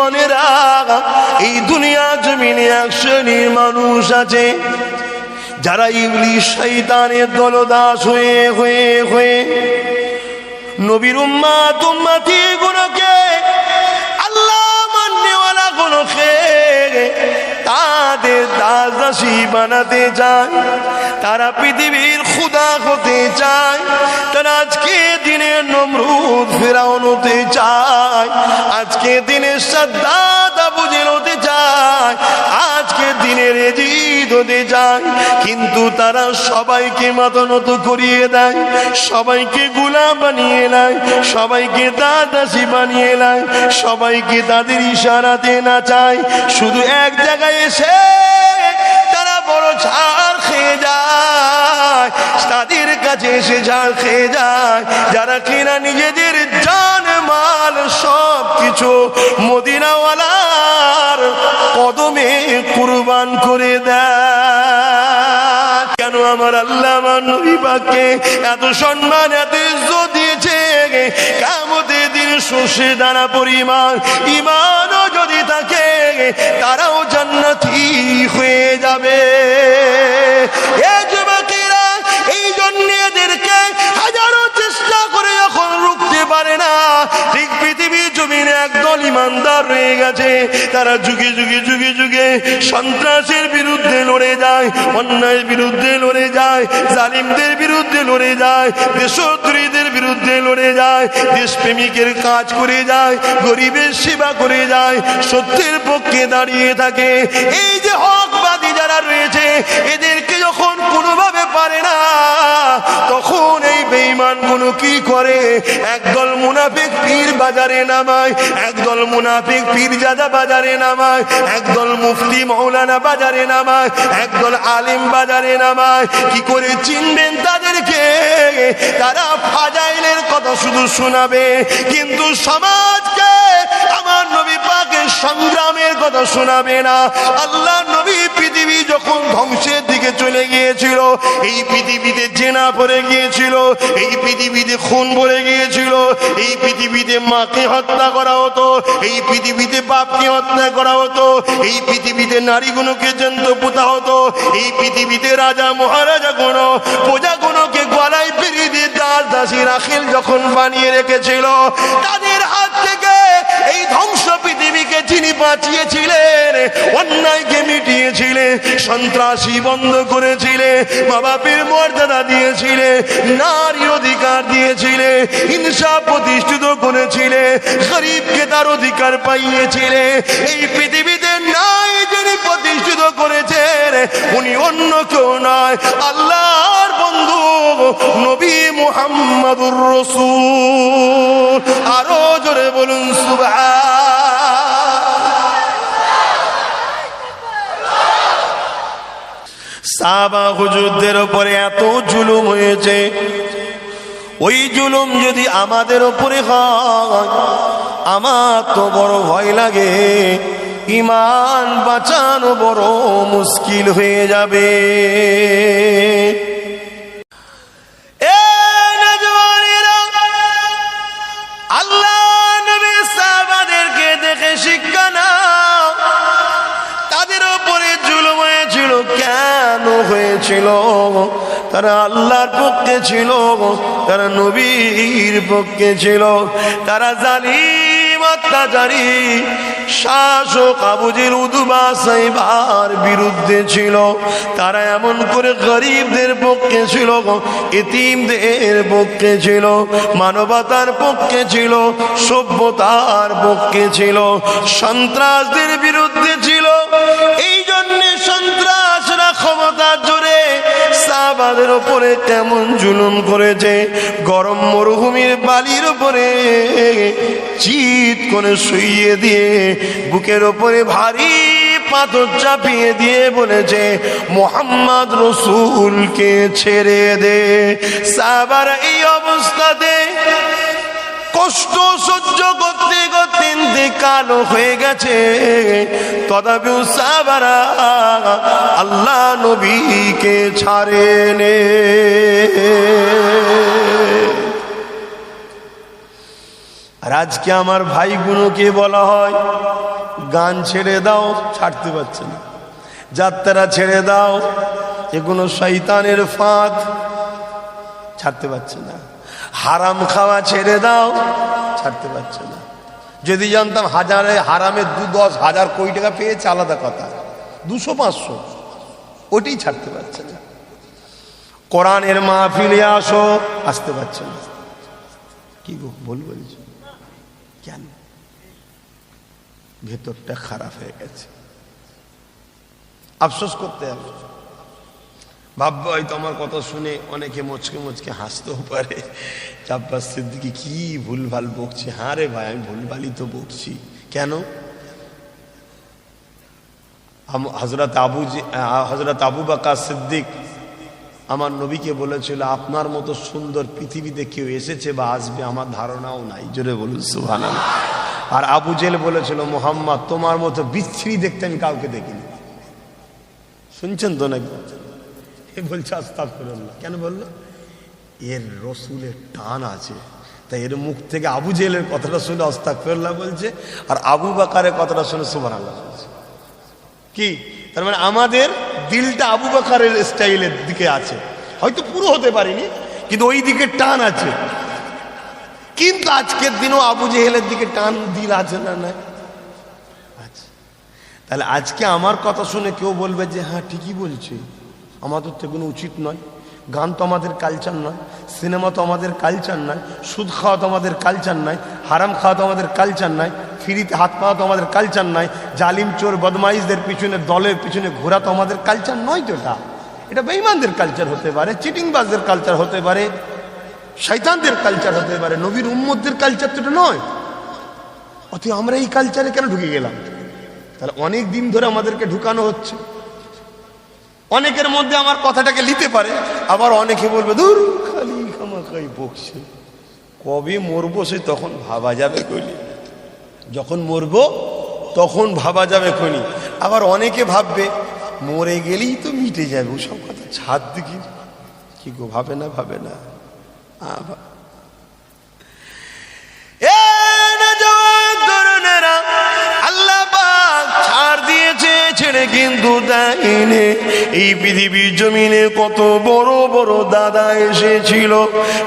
বন্ধুগণেরা, এই দুনিয়া জমিনে এক শ্রেণীর মানুষ আছে যারা ইবলিস শয়তানের দলদাস হয়ে হয়ে হয়ে নবীর উম্মতি গুলোকে, আল্লাহ মাননেওয়ালা গুলোকে তাদের দাসী বানাতে চায়। তারা পৃথিবীর খুদা হতে চায়। তারা আজকে দিনের নমরুদ ফেরাউন হতে চায়, আজকে দিনের সাদ্দাত আবু জেহেল হতে চায়, আজকে দিনের এজিদ হতে চায়। কিন্তু তারা সবাইকে মাথা নত করিয়ে দেয়, সবাইকে গোলাম বানিয়ে নেয়, সবাইকে দাসী বানিয়ে নেয়, সবাইকে তাদের ইশারাতে নাচায়। শুধু এক জায়গায় এসে তারা বড় ছাড় খেয়ে যায়, তাদের কাছে এসে ঝাড় খেয়ে যায় যারা কিনা নিজেদের জান মাল সব কিছু মদিনাওয়ালার কদমে কুরবান করে দেয়। কেন আমার আল্লাহ আমার নবী পাককে এত সম্মান এত ইজ্জত দিয়েছে? কিয়ামতের দিন শস্যে দানা পরিমাণ ঈমানও যদি থাকে তারাও জান্নাতি হয়ে যাবে। এ যুবকেরা, এই জন্য এদেরকে হাজারো চেষ্টা করে যখন রুখতে পারে না, ঠিক পৃথিবীর জমিনে একদল ইমানদার রয়ে গেছে, তারা যুগে যুগে যুগে যুগে সন্ত্রাসের বিরুদ্ধে লড়ে যায়, অন্যায়ের বিরুদ্ধে লড়ে যায়, জালিমদের বিরুদ্ধে লড়ে যায়, দেশদ্রোহীদের বিরুদ্ধে লড়ে যায়, দেশপ্রেমিকের কাজ করে যায়, গরিবের সেবা করে যায়, সত্যের পক্ষে দাঁড়িয়ে থাকে। এই যে হকবাদী যারা রয়েছে, এদেরকে যখন কোনোভাবে পারে না, তখন এই বেঈমানগুলো কি করে? একদল মুনাফিক পীর বাজারে নামায়, একদল মুনাফিক পীরজাদা বাজারে নামায়, একদল মুফতি মৌলানা বাজারে নামায়, একদল আলিম বাজারে নামায়। কি করে চিনবেন তাদেরকে? তারা ফাজাইলের কথা শুধু শোনাবে, কিন্তু সমাজকে আমার নবী পাকের সংগ্রামের কথা শোনাবে না। আল্লাহ নবী পৃথিবী যখন ধ্বংসের দিকে চলে গিয়েছিল, এই পৃথিবীতে জেনা পড়ে গিয়েছিল, এই পৃথিবীতে খুন পড়ে গিয়েছিল, এই পৃথিবীতে মাকে হত্যা করা হতো, এই পৃথিবীতে বাপকে হত্যা করা হতো, এই পৃথিবীতে নারীগুলোকে জ্যান্ত পোতা হতো, এই পৃথিবীতে রাজা মহারাজা গুণ প্রজাগুলোকে গলায় পেরিয়ে দিয়ে দাসী রাখেল যখন বানিয়ে রেখেছিল, তাদের হাত থেকে এই ধ্বংস পৃথিবীকে যিনি বাঁচিয়েছিলেন, অন্যায়কে মিটিয়েছিলেন, সন্ত্রাসী বন্ধ করেছিলেন, মা বাপের মর্যাদা দিয়েছিলে, নারীর অধিকার দিয়েছিলে, হিংসা প্রতিষ্ঠিত করেছিলে, গরিবকে তার অধিকার পাইয়েছিলে, এই পৃথিবীতে নাই যিনি প্রতিষ্ঠিত করেছেন উনি অন্য কেউ নয়, আল্লাহর বন্ধু নবী মুহাম্মদুর রাসূল। আরো জোরে বলুন সাহাবা হুজুরদের উপরে এত জুলুম হয়েছে, ওই জুলুম যদি আমাদের উপরে হয় আমার তো বড় ভয় লাগে, ঈমান বাঁচানো বড় মুশকিল হয়ে যাবে। আল্লাহ নবী সাহাবাদেরকে দেখে শিক্ষা নাও, তাদের উপরে জুলুম হয়েছিল। কেন হয়েছিল? তারা আল্লাহর পক্ষে ছিল, তারা নবীর পক্ষে ছিল, তারা জালিম অত্যাচারী শাসক আবু জেহেল উতবা সাইবার বিরুদ্ধে ছিল। তারা এমন করে গরিবদের পক্ষে ছিল, এতিমদের পক্ষে ছিল, মানবতার পক্ষে ছিল, সভ্যতার পক্ষে ছিল, সন্ত্রাসদের বিরুদ্ধে ছিল। এই জন্য সন্ত্রাসরা ক্ষমতার জোরে সাহাবাদের উপরে কেমন জুলুম করেছে। গরম মরুভূমির বালির উপরে চিৎ করে শুইয়ে দিয়ে বুকের উপরে ভারী পাথর চাপিয়ে দিয়ে বলেছে মুহাম্মদ রাসূলকে ছেড়ে দে। সাহাবারা এই অবস্থাতে কষ্ট সহ্য করতে করতে কালো হয়ে গেছে, তথাপিও সাহাবারা আল্লাহ নবীকে ছাড়েনে। আর আজকে আমার ভাইগুলোকে বলা হয় গান ছেড়ে দাও, ছাড়তে পারছে না। যাত্রা ছেড়ে দাও, এগুলো শয়তানের ফাঁদ, ছাড়তে পারছে না। হারাম খাওয়া ছেড়ে দাও, ছাড়তে পারছে না। যদি জানতাম হাজারে হারামে 10,000 কোটি টাকা পেয়েছে আলাদা কথা, 200-500, ওটাই ছাড়তে পারছে না। কোরআনের মাহফিলে আসো, আসতে পারছে না। কি গো বলছি কেন? ভেতরটা খারাপ হয়ে গেছে, আফসোস করতে হবে। ভাববো হয়তো আমার কথা শুনে অনেকে মুচকে মুচকে হাসতেও পারে, আব্বাস সিদ্দিকী কি ভুলভাল বকছে। হ্যাঁ রে ভাই, আমি ভুলভালই তো বকছি। কেন? হযরত আবু বকর সিদ্দিক আমার নবীকে বলেছিল, আপনার মতো সুন্দর পৃথিবীতে কেউ এসেছে বা আসবে আমার ধারণাও নাই। জোরে বলুন সুবহানাল্লাহ। আর আবু জেল বলেছিল, মুহাম্মদ তোমার মতো বিচ্ছিরি দেখতে আমি কাউকে দেখিনি। শুনছেন তো নাকি? এ বলছে আস্তাগফিরুল্লাহ। কেন বললো? এর রসুলের টান আছে, তাই এর মুখ থেকে আবু জেলের কথাটা শুনে আস্তাগফিরুল্লাহ বলছে, আর আবু বকরের কথাটা শুনে সুবহানাল্লাহ বলছে। কি তার মানে? আমাদের দিলটা আবু বকরের স্টাইলের দিকে আছে, হয়তো পুরো হতে পারিনি, কিন্তু ওই দিকে টান আছে। কিন্তু আজকের দিনও আবু জেহেলের দিকে টান দিল আছে না? না। আচ্ছা, তাহলে আজকে আমার কথা শুনে কেউ বলবে যে হ্যাঁ ঠিকই বলছে, আমাদের তো এগুলো উচিত নয়। গান তো আমাদের কালচার নয়, সিনেমা তো আমাদের কালচার নয়, সুদ খাওয়া তো আমাদের কালচার নয়, হারাম খাওয়া তো আমাদের কালচার নয়, ফ্রিতে হাত পাওয়া তো আমাদের কালচার নয়, জালিম চোর বদমাইশদের পিছনে দলের পিছনে ঘোরা তো আমাদের কালচার নয়। তো এটা বেঈমানদের কালচার হতে পারে, চিটিংবাজদের কালচার হতে পারে, শয়তানদের কালচার হতে পারে, নবীর উম্মতদের কালচার তো এটা নয়। অথচ আমরা এই কালচারে কেন ঢুকে গেলাম? তাহলে অনেক দিন ধরে আমাদেরকে ঢুকানো হচ্ছে। অনেকের মধ্যে আমার কথাটাকে নিতে পারে, আবার অনেকে বলবে দূর খালি খামাখাই বকছে। কবে মরবো সে তখন ভাবা যাবে কইলি, যখন মরবো তখন ভাবা যাবে কইনি। আবার অনেকে ভাববে মরে গেলেই তো মিটে যাবে, ওসব কথা ছাদ দেখি। কি গো, ভাবে না? ভাবে না? আল্লাহ পাক ছাড় দিয়েছে, ছেড়ে কিন্তু দেয়নি। এই পৃথিবীর জমিনে কত বড় বড় দাদা এসেছিল,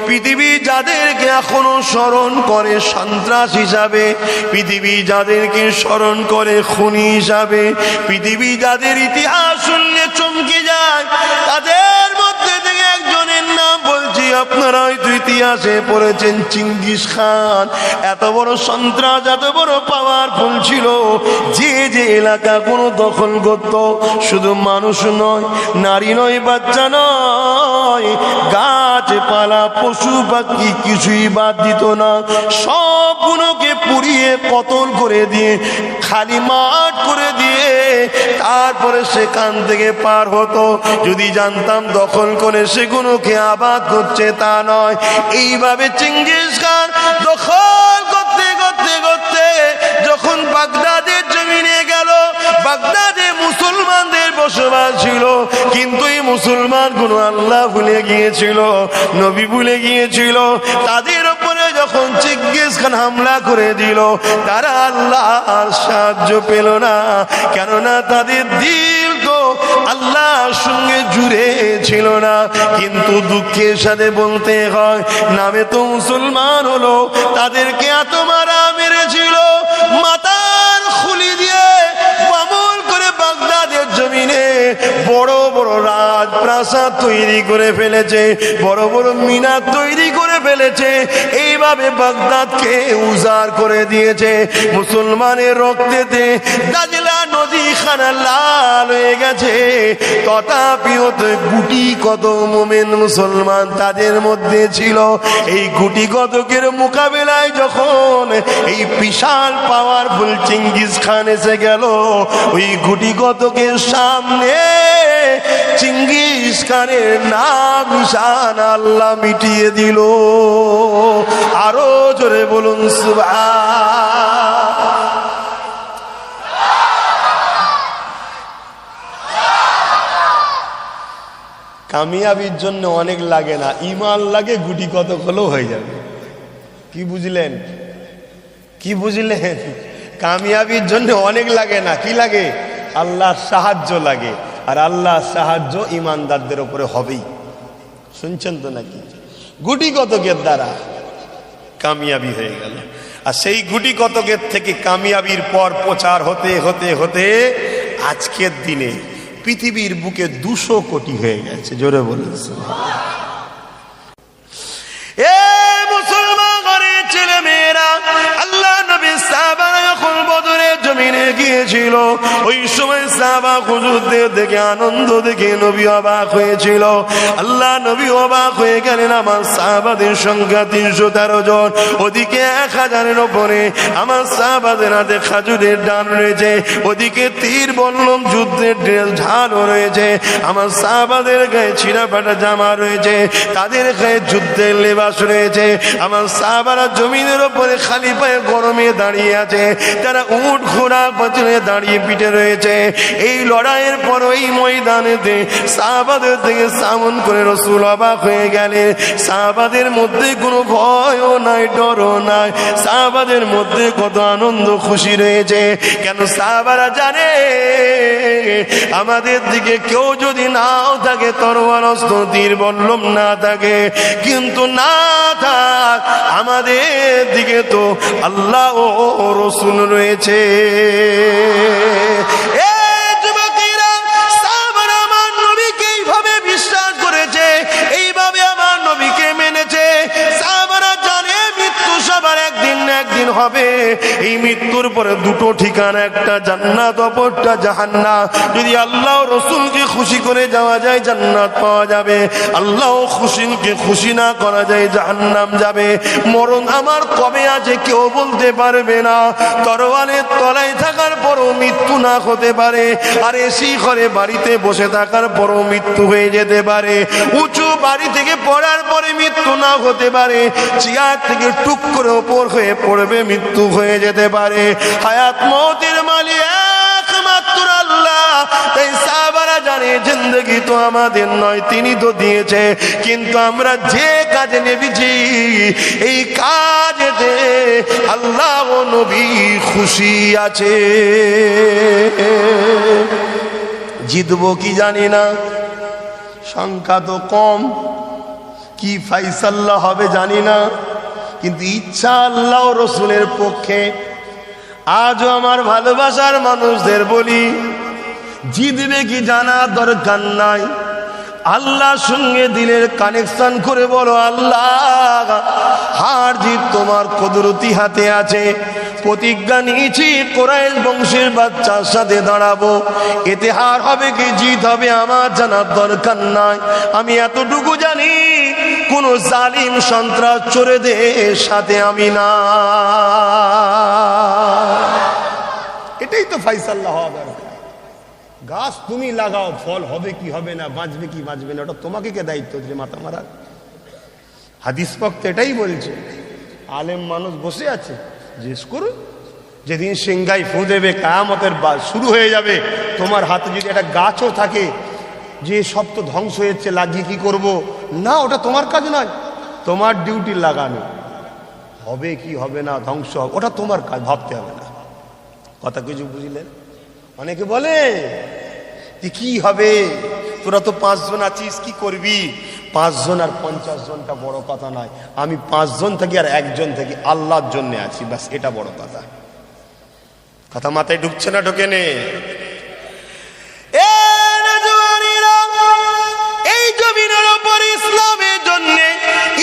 পৃথিবী যাদেরকে এখনো স্মরণ করে সন্ত্রাস হিসাবে, পৃথিবী যাদেরকে স্মরণ করে খুনি হিসাবে, পৃথিবী যাদের ইতিহাস শুনলে চমকে যায়, তাদের মধ্যে থেকে একজনের নাম বলছি। আপনারা হয়তো ইতিহাসে পড়েছেন, চেঙ্গিস খান এত বড় সন্ত্রাস, এত বড় পাওয়ারফুল ছিল, যে যে এলাকা কোনো দখল করত, শুধু মানুষ নয়, নারী নয়, বাচ্চা নয়, গাছপালা পশু পাখি কিছুই বাদ দিত না, সবগুলোকে পুড়িয়ে কতল করে দিয়ে খালি মাঠ করে দিয়ে তারপরে সেখান থেকে পার হতো। যদি জানতাম দখল করে সেগুলোকে আবাদ করছে, তা নয়। এইভাবে চেঙ্গিস খান দখল করতে করতে করতে যখন বাগদাদের জমিনে গেল, বাগদাদে মুসলমানদের বসবাস ছিল, কিন্তু এই মুসলমানগুলো আল্লাহ ভুলে গিয়েছিল, নবী ভুলে গিয়েছিল। তাদের উপরে যখন চেঙ্গিস খান হামলা করে দিল, তারা আল্লাহর সাহায্য পেল না, কেননা তাদের দিল তো আল্লাহর সঙ্গে জুড়ে ছিল না। কিন্তু দুঃখের সাথে বলতে হয়, নামে তো মুসলমান হলো, তাদেরকে এত মারা মেরেছিল, মাথার খুলি দিয়ে বামুল করে বাগদাদের জমিনে বড় বড় রাজপ্রাসাদ তৈরি করে ফেলেছে, বড় বড় মিনার তৈরি করে ফেলেছে। এইভাবে বাগদাদকে উজাড় করে দিয়েছে। মুসলমানের রক্তেতে দাজলা নদী খানা লাল হয়ে গেছে, তথাপিও তো গুটি কত মোমেন মুসলমান তাদের মধ্যে ছিল। এই গুটি কতকের মোকাবেলায় যখন এই বিশাল পাওয়ারফুল চেঙ্গিস খান এসে গেল, ওই গুটি কতকের সামনে চেঙ্গিস খানের নাম নিশান আল্লাহ মিটিয়ে দিল। আরো জোরে বলুন সুবহান। কামিয়াবির জন্য অনেক লাগে না, ইমান লাগে, গুটি কতক হলেও হয়ে যাবে। কি বুঝলেন? কি বুঝলেন? কামিয়াবির জন্য অনেক লাগে না, কি লাগে? আল্লাহর সাহায্য লাগে। আর আল্লাহর সাহায্য ইমানদারদের উপরে হবেই। শুনছেন তো নাকি? গুটি কতকের দ্বারা কামিয়াবি হয়ে গেল। আর সেই গুটি কতকের থেকে কামিয়াবির পর প্রচার হতে হতে হতে আজকের দিনে পৃথিবীর বুকে 200 কোটি হয়ে গেছে। জোরে বলুন এ মুসলমান ঘরের ছেলে মেয়েরা, আল্লাহ নবী সাহাবারা যখন বদরের জমিনে গিয়েছিল, ওই সময় সাহাবা হুজুরদের দেখে আনন্দ দেখে নবী অবাক হয়েছিল। আল্লাহ নবী অবাক হয়ে গেলেন। আমার সাহাবাদের সংখ্যা 313 জন, ওদিকে 1000-এর উপরে আমার সাহাবাদের হাতে খাজুরের ডান রয়েছে, ওদিকে তীর বল্লম যুদ্ধের ঝাড়ও রয়েছে, আমার সাহাবাদের গায়ে ছিঁড়া ফাটা জামা রয়েছে, তাদের গায়ে যুদ্ধের লেবাস রয়েছে। আমার সাহাবারা জমিনের উপরে খালি পায়ে গরমে দাঁড়িয়ে আছে, তারা উট ঘোড়া পেছনে দাঁড়িয়ে পিঠে রয়েছে। এই লড়াইয়ের পর এই ময়দানেতে সাহাবাদের থেকে সামন করে রাসূল অবাক হয়ে গেলেন। সাহাবাদের মধ্যে কোনো ভয়ও নাই, ডরও নাই, সাহাবাদের মধ্যে কত আনন্দ খুশি রয়েছে। কেন? সাহাবারা জানে আমাদের দিকে কেউ যদি নাও থাকে, তরোয়ার অস্ত্র তীর বল্লম না থাকে, কিন্তু না থাক আমাদের দিকে তো আল্লাহ ও রাসূল রয়েছে। যুবকেরা, সাহাবারা আমার নবীকে এইভাবে বিশ্বাস করেছে, এইভাবে আমার নবীকে মেনেছে। সাহাবারা জানে মৃত্যু সবার একদিন না একদিন হবে। এই মৃত্যুর পরে 2টো ঠিকানা, একটা জান্নাত, অপরটা জাহান্নাম। যদি আল্লাহ রাসূলকে খুশি করে যাওয়া যায়, জান্নাত পাওয়া যাবে। আল্লাহ খুশিকে খুশি না করা যায়, জাহান্নাম যাবে। মরণ আমার কবে আছে কেউ বলতে পারবে না। তরোয়ালের তলায় থাকার পরও মৃত্যু না হতে পারে, আর এসি ঘরে বাড়িতে বসে থাকার পরও মৃত্যু হয়ে যেতে পারে। উঁচু বাড়ি থেকে পড়ার পরে মৃত্যু না হতে পারে, চেয়ার থেকে টুক করে ওপর হয়ে পড়বে, মৃত্যু হয়ে যেতে পারে। হায়াত মওতের মালিক একমাত্র আল্লাহ। তাই সাহাবারা জানে জিন্দেগি তো আমাদের নয়, তিনি তো দিয়েছে, কিন্তু আমরা যে কাজে নেমেছি এই কাজেতে আল্লাহ ও নবী খুশি আছে। জিতবো কি জানি না, সংখ্যা তো কম, কি ফাইসাল্লা হবে জানি না, কিন্তু ইচ্ছা আল্লাহ রাসূলের পক্ষে। আজও আমার ভালোবাসার মানুষদের বলি, জিতবে কি জানা দরকার নাই, আল্লাহর সঙ্গে দিলের কানেকশন করে বলো, আল্লাহ হার জিত তোমার কুদরতি হাতে আছে। প্রতিজ্ঞা নিয়েছি কুরাইশ বংশের বাচ্চার সাথে দাঁড়াবো, এতে হার হবে কি জিত হবে আমার জানার দরকার নাই। আমি এতটুকু জানি, কোন জালিম সন্ত্রাস চোরেদের সাথে আমি না। এটাই তো ফাইসাল্লাহ হওয়া দরকার। গাছ তুমি লাগাও, ফল হবে কি হবে না, বাঁচবে কি বাঁচবে না, ওটা তোমাকে কে দায়িত্ব দিলে মাথা মারা? হাদিস পক্ত এটাই বলছে। আলেম মানুষ বসে আছে, জিজ্ঞেস করুন, যেদিন সিংহাই ফু দেবে, কিয়ামতের শুরু হয়ে যাবে, তোমার হাতে যদি একটা গাছও থাকে, যে সব তো ধ্বংস হয়েছে, লাগিয়ে কি করব? না, ওটা তোমার কাজ নয়, তোমার ডিউটি লাগানো। হবে কি হবে না, ধ্বংস হবে, ওটা তোমার কাজ, ভাবতে হবে না। কথা কিছু বুঝলেন? অনেকে বলে যে কি হবে, তোরা তো 5 জন আছিস, কি করবি? 5 জন আর 50 জনটা বড় কথা নয়। আমি 5 জন থাকি আর 1 জন থাকি, আল্লাহর জন্য আছি, ব্যাস এটা বড় কথা। কথা মাথায় ঢুকছে না? ঢোকে নে? এই জমিনের উপর ইসলামের জন্য,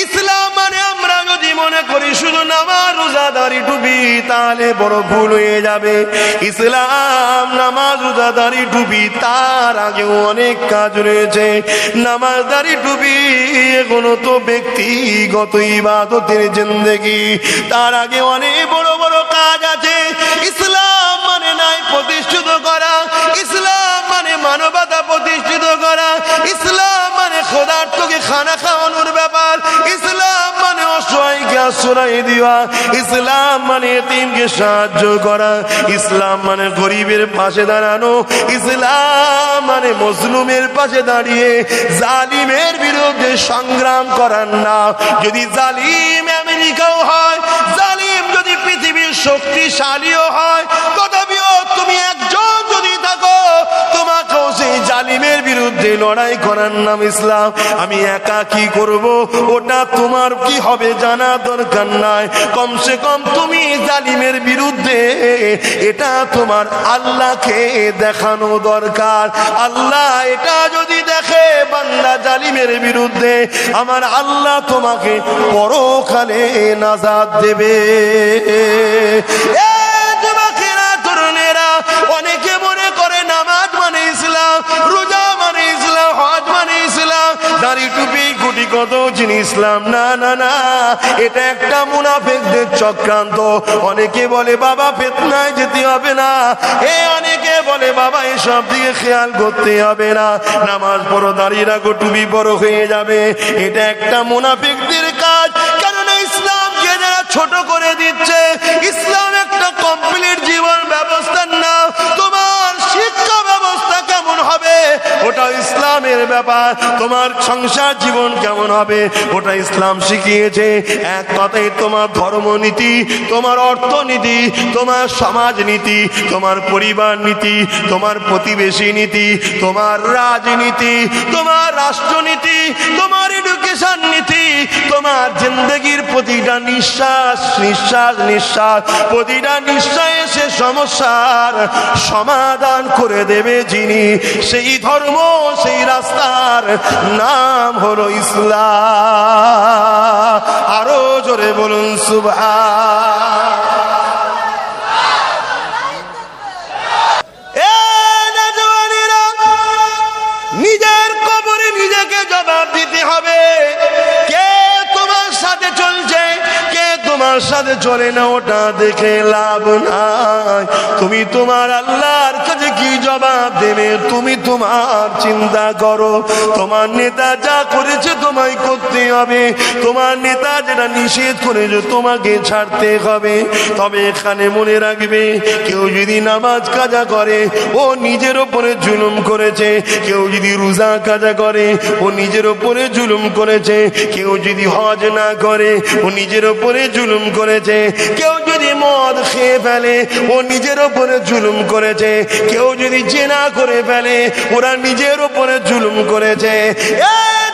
ইসলাম মানে আমরা যদি মনে করি শুধু নামাজ রোজা দাড়ি টুপি, তাহলে বড় ভুল হয়ে যাবে। ইসলাম নামাজ রোজা দাড়ি টুপি, তার আগে অনেক কাজ রয়েছে। নামাজ দাড়ি টুপি এগুলো তো ব্যক্তিগত ইবাদতের জিন্দেগি, তার আগে অনেক বড় বড় কাজ আছে। ইসলাম মানে নাই প্রতিষ্ঠিত করা, ইসলাম মানে মানবতা প্রতিষ্ঠিত করা, ইসলাম মানে খোদার্থকে খানা খাওয়ানোর ব্যাপার, ইসলাম মানে অসহায়কে আশ্রয় দেওয়া, ইসলাম মানে এতিমকে সাহায্য করা, ইসলাম মানে গরিবের পাশে দাঁড়ানো, ইসলাম মানে মজলুমের পাশে দাঁড়িয়ে জালিমের বিরুদ্ধে সংগ্রাম করার নাম। যদি জালিম আমেরিকাও হয়, জালিম যদি পৃথিবীর শক্তিশালীও হয়, তথাপিও তুমি একজন যদি থাকো, তোমাকেও সেই জালিমের বিরুদ্ধে লড়াই করার নাম ইসলাম। আমি একা কি করব ওটা তোমার কি হবে জানা দরকার নাই, কমসে কম তুমি জালিমের বিরুদ্ধে এটা তোমার আল্লাহকে দেখানো দরকার। আল্লাহ এটা যদি দেখে বান্দা জালিমের বিরুদ্ধে, আমার আল্লাহ তোমাকে পরকালে নাজাত দেবে। যুবকেরা, তরুণেরা, অনেকে মনে করে নামাজ মানে ইসলাম, রোজা মানে ইসলাম, হজ মানে ইসলাম, দাড়ি টুপি গুটি কত জিনিস ইসলাম। না না না, এটা একটা মুনাফিকদের চক্রান্ত। অনেকে বলে বাবা ফিতনায় যেতে হবে না, অনেকে বলে বাবা এসব দিকে খেয়াল করতে হবে না, নামাজ পড়ো, দাঁড়িয়ে রাখো, টুপি বড় হয়ে যাবে। এটা একটা মুনাফিকদের কাজ। কেননা ইসলামকে যারা ছোট করে দিচ্ছে, ইসলাম একটা কমপ্লিট জীবন ব্যবস্থার নাম। তোমার শিক্ষা ব্যবস্থা কেমন হবে ওটা ইসলামের ব্যাপার, তোমার সংসার জীবন কেমন হবে ওটা ইসলাম শিখিয়েছে। এক কথায় তোমার ধর্মনীতি, তোমার অর্থনীতি, তোমার সমাজনীতি, তোমার পরিবার নীতি, তোমার প্রতিবেশী নীতি, তোমার রাজনীতি, তোমার রাষ্ট্রনীতি, তোমার এডুকেশন নীতি, তোমার জিন্দগির প্রতিটা নিঃশ্বাস নিঃশ্বাস নিঃশ্বাস, প্রতিটা নিঃশ্বাসে সে সমস্যার সমাধান করে দেবে যিনি, সেই ধর্ম, সেই রাস্তার নাম হলো ইসলাম। আরো জোরে বলুন সুবহান। নিজের কবরে নিজেকে জবাব দিতে হবে, কে তোমার সাথে চলছে, কে তোমার সাথে চলে না, ওটা দেখে লাভ নাই। তুমি তোমার আল্লাহর কাছে কি জবাব দেবে তুমি তোমার চিন্তা করো। তোমার নেতা যা করেছে তোমায় করতে হবে, তোমার নেতা যেটা নিষেধ করেছে তোমাকে ছাড়তে হবে। তবে এখানে মনে রাখবে, কেউ যদি নামাজ কাজা করে ও নিজের ওপরে জুলুম করেছে, কেউ যদি রোজা কাজা করে ও নিজের ওপরে জুলুম করেছে, কেউ যদি হজ না করে ও নিজের ওপরে জুলুম করেছে, কেউ যদি মদ খেয়ে ফেলে ও নিজের ওপরে জুলুম করেছে, কেউ যদি জিনা করে ফেলে ওরা নিজের ওপরে জুলুম করেছে।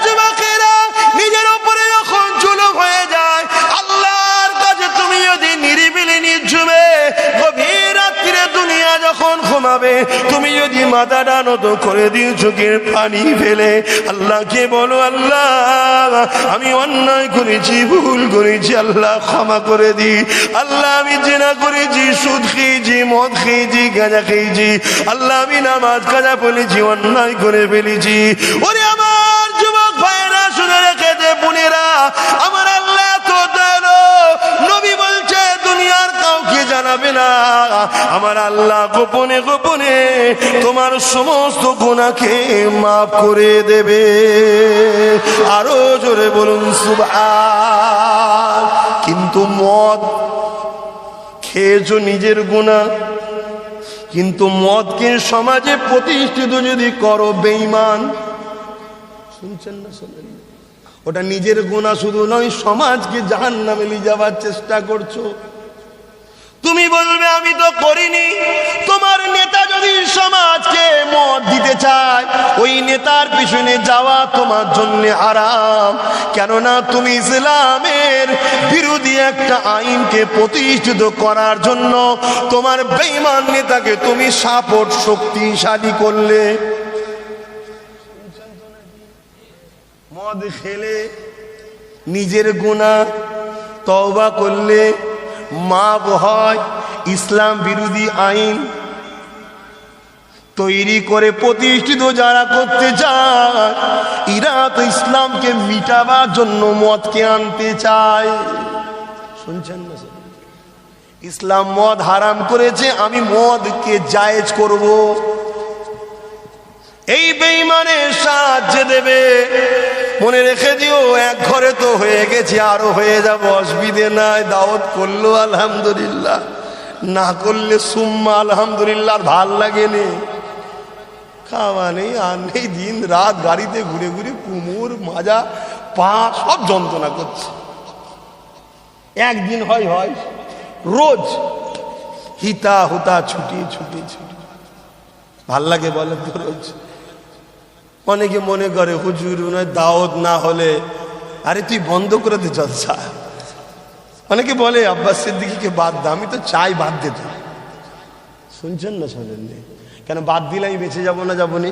যুবকেরা, নিজের ওপরে যখন জুলুম হয়ে যায়, আল্লাহর কাছে তুমি যদি নিরিবিলি নিঝুমে গভীর রাত্রিরে দুনিয়া যখন ঘুমাবে, তুমি যদি মাথাটা নত করে দিও চোখের পানি ফেলে আল্লাহকে বলো, আল্লাহ আমি অন্যায় করেছি, ভুল করেছি, আল্লাহ ক্ষমা করে দি। আল্লাহ আমি জিনা করেছি, সুদ খেয়েছি, মদ খেয়েছি, গাঁজা খেয়েছি, আল্লাহ আমি নামাজ কাজা পড়েছি, অন্যায় করে ফেলেছি। ওরে আমার যুবক ভাইয়েরা, শুনে রেখে দে বোনেরা, আমার আল্লাহ তো দয়ালু, নবী বলছে দুনিয়ার কাউকে জানাবে না, আমার আল্লাহ গোপনে গোপনে তোমার সমস্ত গুনাহকে মাফ করে দেবে। আরো জোরে বলুন সুবহান। কিন্তু মদ খেয়েছো নিজের গুনাহ, কিন্তু মদকে সমাজে প্রতিষ্ঠিত যদি করো বেঈমান, শুনছেন না শোনেন, ওটা নিজের গুনাহ শুধু নয়, সমাজকে জাহান্নামে নিয়ে যাওয়ার চেষ্টা করছো। তুমি বলবে আমি তো করিনি। তোমার নেতা যদি সমাজকে মত দিতে চায়, ওই নেতার পিছনে যাওয়া তোমার জন্য হারাম। কেননা তুমি ইসলামের বিরোধী একটা আইনকে প্রতিষ্ঠিত করার জন্য তোমার বেঈমান নেতাকে তুমি সাপোর্ট শক্তিশালী করলে। মদ খেলে নিজের গুনাহ তওবা করলে মাপ হয়। ইসলাম বিরোধী আইন তৈরি করে প্রতিষ্ঠিত যারা করতে চায়, এরা তো ইসলামকে মিটাবার জন্য মদকে আনতে চায়। শুনছেন না? ইসলাম মদ হারাম করেছে, আমি মদকে জায়েজ করব। এই বেঈমানের সাহায্য দেবে। মনে রেখে দিও, এক ঘরে তো হয়ে গেছে, আরো হয়ে যাবো, অসুবিধে নাই। দাওয়াত করলো আলহামদুলিল্লাহ, না করলে সুম্মা আলহামদুলিল্লাহ। ভাল লাগেনি, খাওয়া নেই আর নেই, দিন রাত গাড়িতে ঘুরে ঘুরে কোমর মাজা পা সব যন্ত্রণা করছে। একদিন হয় রোজ হিতা হুতা ছুটিয়ে ছুটিয়ে ছুটিয়ে ভাল লাগে বলে তো রোজ। অনেকে মনে করে হুজুর নয় দাওয়াত না হলে, আরে তুই বন্ধ করে দে জলসা। অনেকে বলে আব্বাস সিদ্দিকীকে বাদ দা, আমি তো চাই বাদ দিতে। শুনছেন না শোনেননি? কেন বাদ দিলে আমি বেঁচে যাবো না? যাবো নি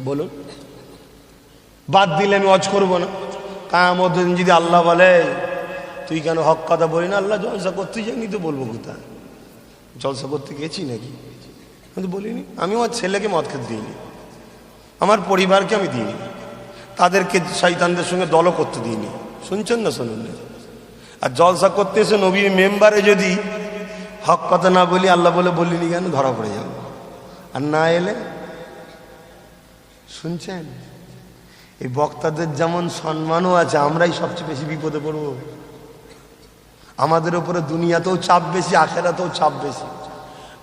বলুন? বাদ দিলে আমি ওয়াজ করবো না? কিয়ামত দিন যদি আল্লাহ বলে তুই কেন হক কথা বলি না, আল্লাহ জলসা করতে যাইনি তো বলবো কোথায়? জলসা করতে গেছি নাকি? কিন্তু বলিনি। আমি আমার ছেলেকে মদ খেতে দিইনি, আমার পরিবারকে আমি দিইনি, তাদেরকে শয়তানদের সঙ্গে দলও করতে দিইনি। শুনছেন না শোনেন না? আর জলসা করতে এসে নবীর মেম্বারে যদি হক কথা না বলি, আল্লাহ বলে বলিনি কেন, ধরা পড়ে যাবো। আর না এলে শুনছেন, এই বক্তাদের যেমন সম্মানও আছে, আমরাই সবচেয়ে বেশি বিপদে পড়ব। আমাদের উপরে দুনিয়াতেও চাপ বেশি, আখেরাতেও চাপ বেশি।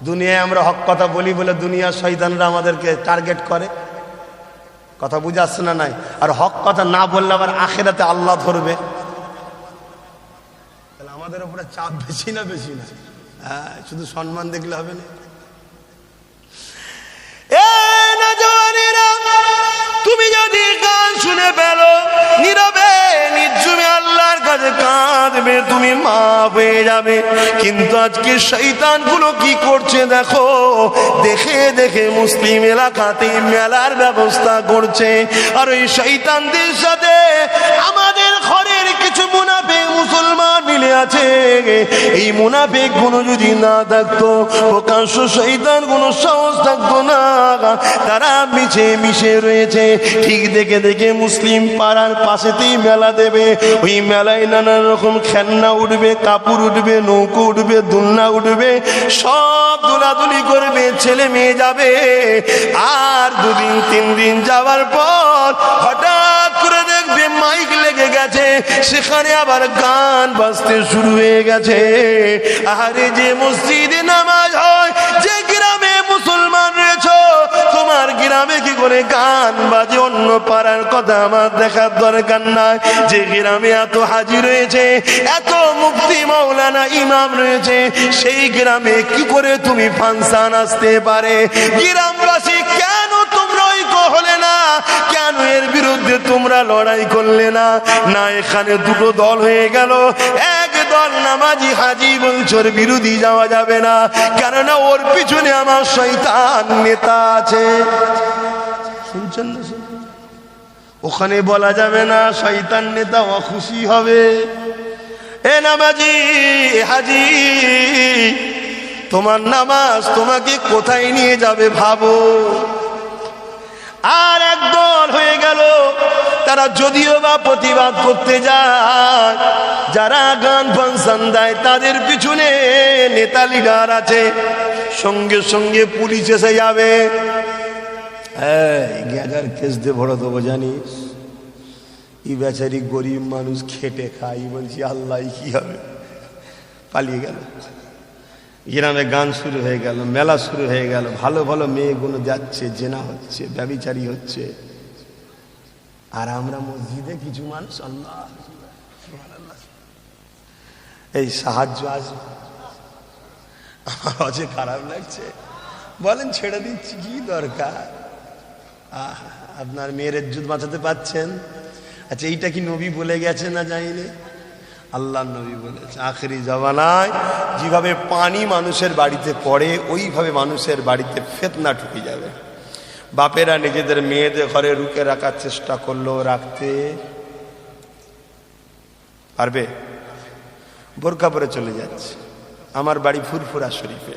দুনিয়ায় আমরা হক কথা বলি বলে দুনিয়ার শয়তানরা আমাদেরকে টার্গেট করে। কথা বুঝে আসছে না? নাই। আর হক কথা না বললে আবার আখেরাতে আল্লাহ ধরবে। তাহলে আমাদের উপরে চাপ বেশি না বেশি না? হ্যাঁ, শুধু সম্মান দেখলে হবে না। তুমি যদি গান শুনে পেলো, নীরবে নির্জুমে আল্লাহর কাছে কাঁদবে, তুমি মাফ হয়ে যাবে। কিন্তু আজকে শয়তান গুলো কি করছে দেখো, দেখে দেখে মুসলিম এলাকাতে মেলার ব্যবস্থা করছে। আর ওই শয়তানদের সাথে আমাদের ঘরের কিছু মুনাফিক মুসলমান মিলে আছে। এই মুনাফিক গুলো যদি না থাকতো, প্রকাশ্য শয়তান কোনো সাহস থাকতো না। তারা মিছে মিশে রয়েছে। ঠিক দেখে দেখে মুসলিম পাড়ার পাশেতেই মেলা দেবে। ওই মেলায় নানা রকম খেলনা উঠবে, কাপড় উঠবে, নৌকো উঠবে, দুলনা উঠবে, সব দোলাদুলি করবে, ছেলে মেয়ে যাবে। আর দুদিন তিন দিন যাওয়ার পর হঠাৎ করে দেখবে মাইক লেগে গেছে, সেখানে আবার গান বাজতে শুরু হয়ে গেছে। আরে যে মসজিদে নামাজ হয়, যে গ্রামে মুসলমান রয়েছ, তোমার গ্রামে কি করে গান বাজে? অন্য পাড়ার কথা আমার দেখার দরকার নাই। যে গ্রামে এত হাজি রয়েছে, এত মুফতি মাওলানা ইমাম রয়েছে, সেই গ্রামে কি করে তুমি ফাংশন আসতে পারে? গ্রামবাসী কেন তোমরা ঐক্য হলে না? কেন এর বিরুদ্ধে তোমরা লড়াই করলে না? না, এখানে দুটো দল হয়ে গেল। এক দল নামাজি হাজি বলছে ওর বিরোধী যাওয়া যাবে না, কেননা ওর পিছনে আমার শয়তান নেতা আছে। শুনছেন না? ওখানে বলা যাবে না, শয়তান নেতা অখুশি হবে। এ নামাজি হাজি, তোমার নামাজ তোমাকে কোথায় নিয়ে যাবে ভাবো। আর একদল হয়ে গেল, তারা যদিও বা প্রতিবাদ করতে যায়, যারা গান ফাংশন দেয় তাদের পিছনে নেতা লিডার আছে, সঙ্গে সঙ্গে পুলিশ এসে যাবে। গ্যাজার কেস দিয়ে ভরে দেবো জানিস? এই বেচারি গরিব মানুষ খেটে খাই, বলছি আল্লাহ কি হবে। পালিয়ে গেল। গ্রামে গান শুরু হয়ে গেল, মেলা শুরু হয়ে গেল, ভালো ভালো মেয়েগুলো যাচ্ছে, জেনা হচ্ছে, ব্যভিচারী হচ্ছে। আর আমরা মসজিদে কিছু মানুষ আল্লাহ এই সাহায্য আসবে। আমার অজে খারাপ লাগছে, বলেন ছেড়ে দিচ্ছি, কি দরকার? আপনার মেয়ের ইজ্জত বাঁচাতে পারছেন? আচ্ছা, এইটা কি নবী বলে গেছে না জানিনে? আল্লাহ নবী বলেছে, আখেরি জামানায় যেভাবে পানি মানুষের বাড়িতে পড়ে, ওইভাবে মানুষের বাড়িতে ফিতনা ঢুকে যাবে। বাপেরা নিজেদের মেয়েদের ঘরে রুকে রাখার চেষ্টা করলেও রাখতে পারবে? বোরকা পরে চলে যাচ্ছে। আমার বাড়ি ফুরফুরা শরীফে,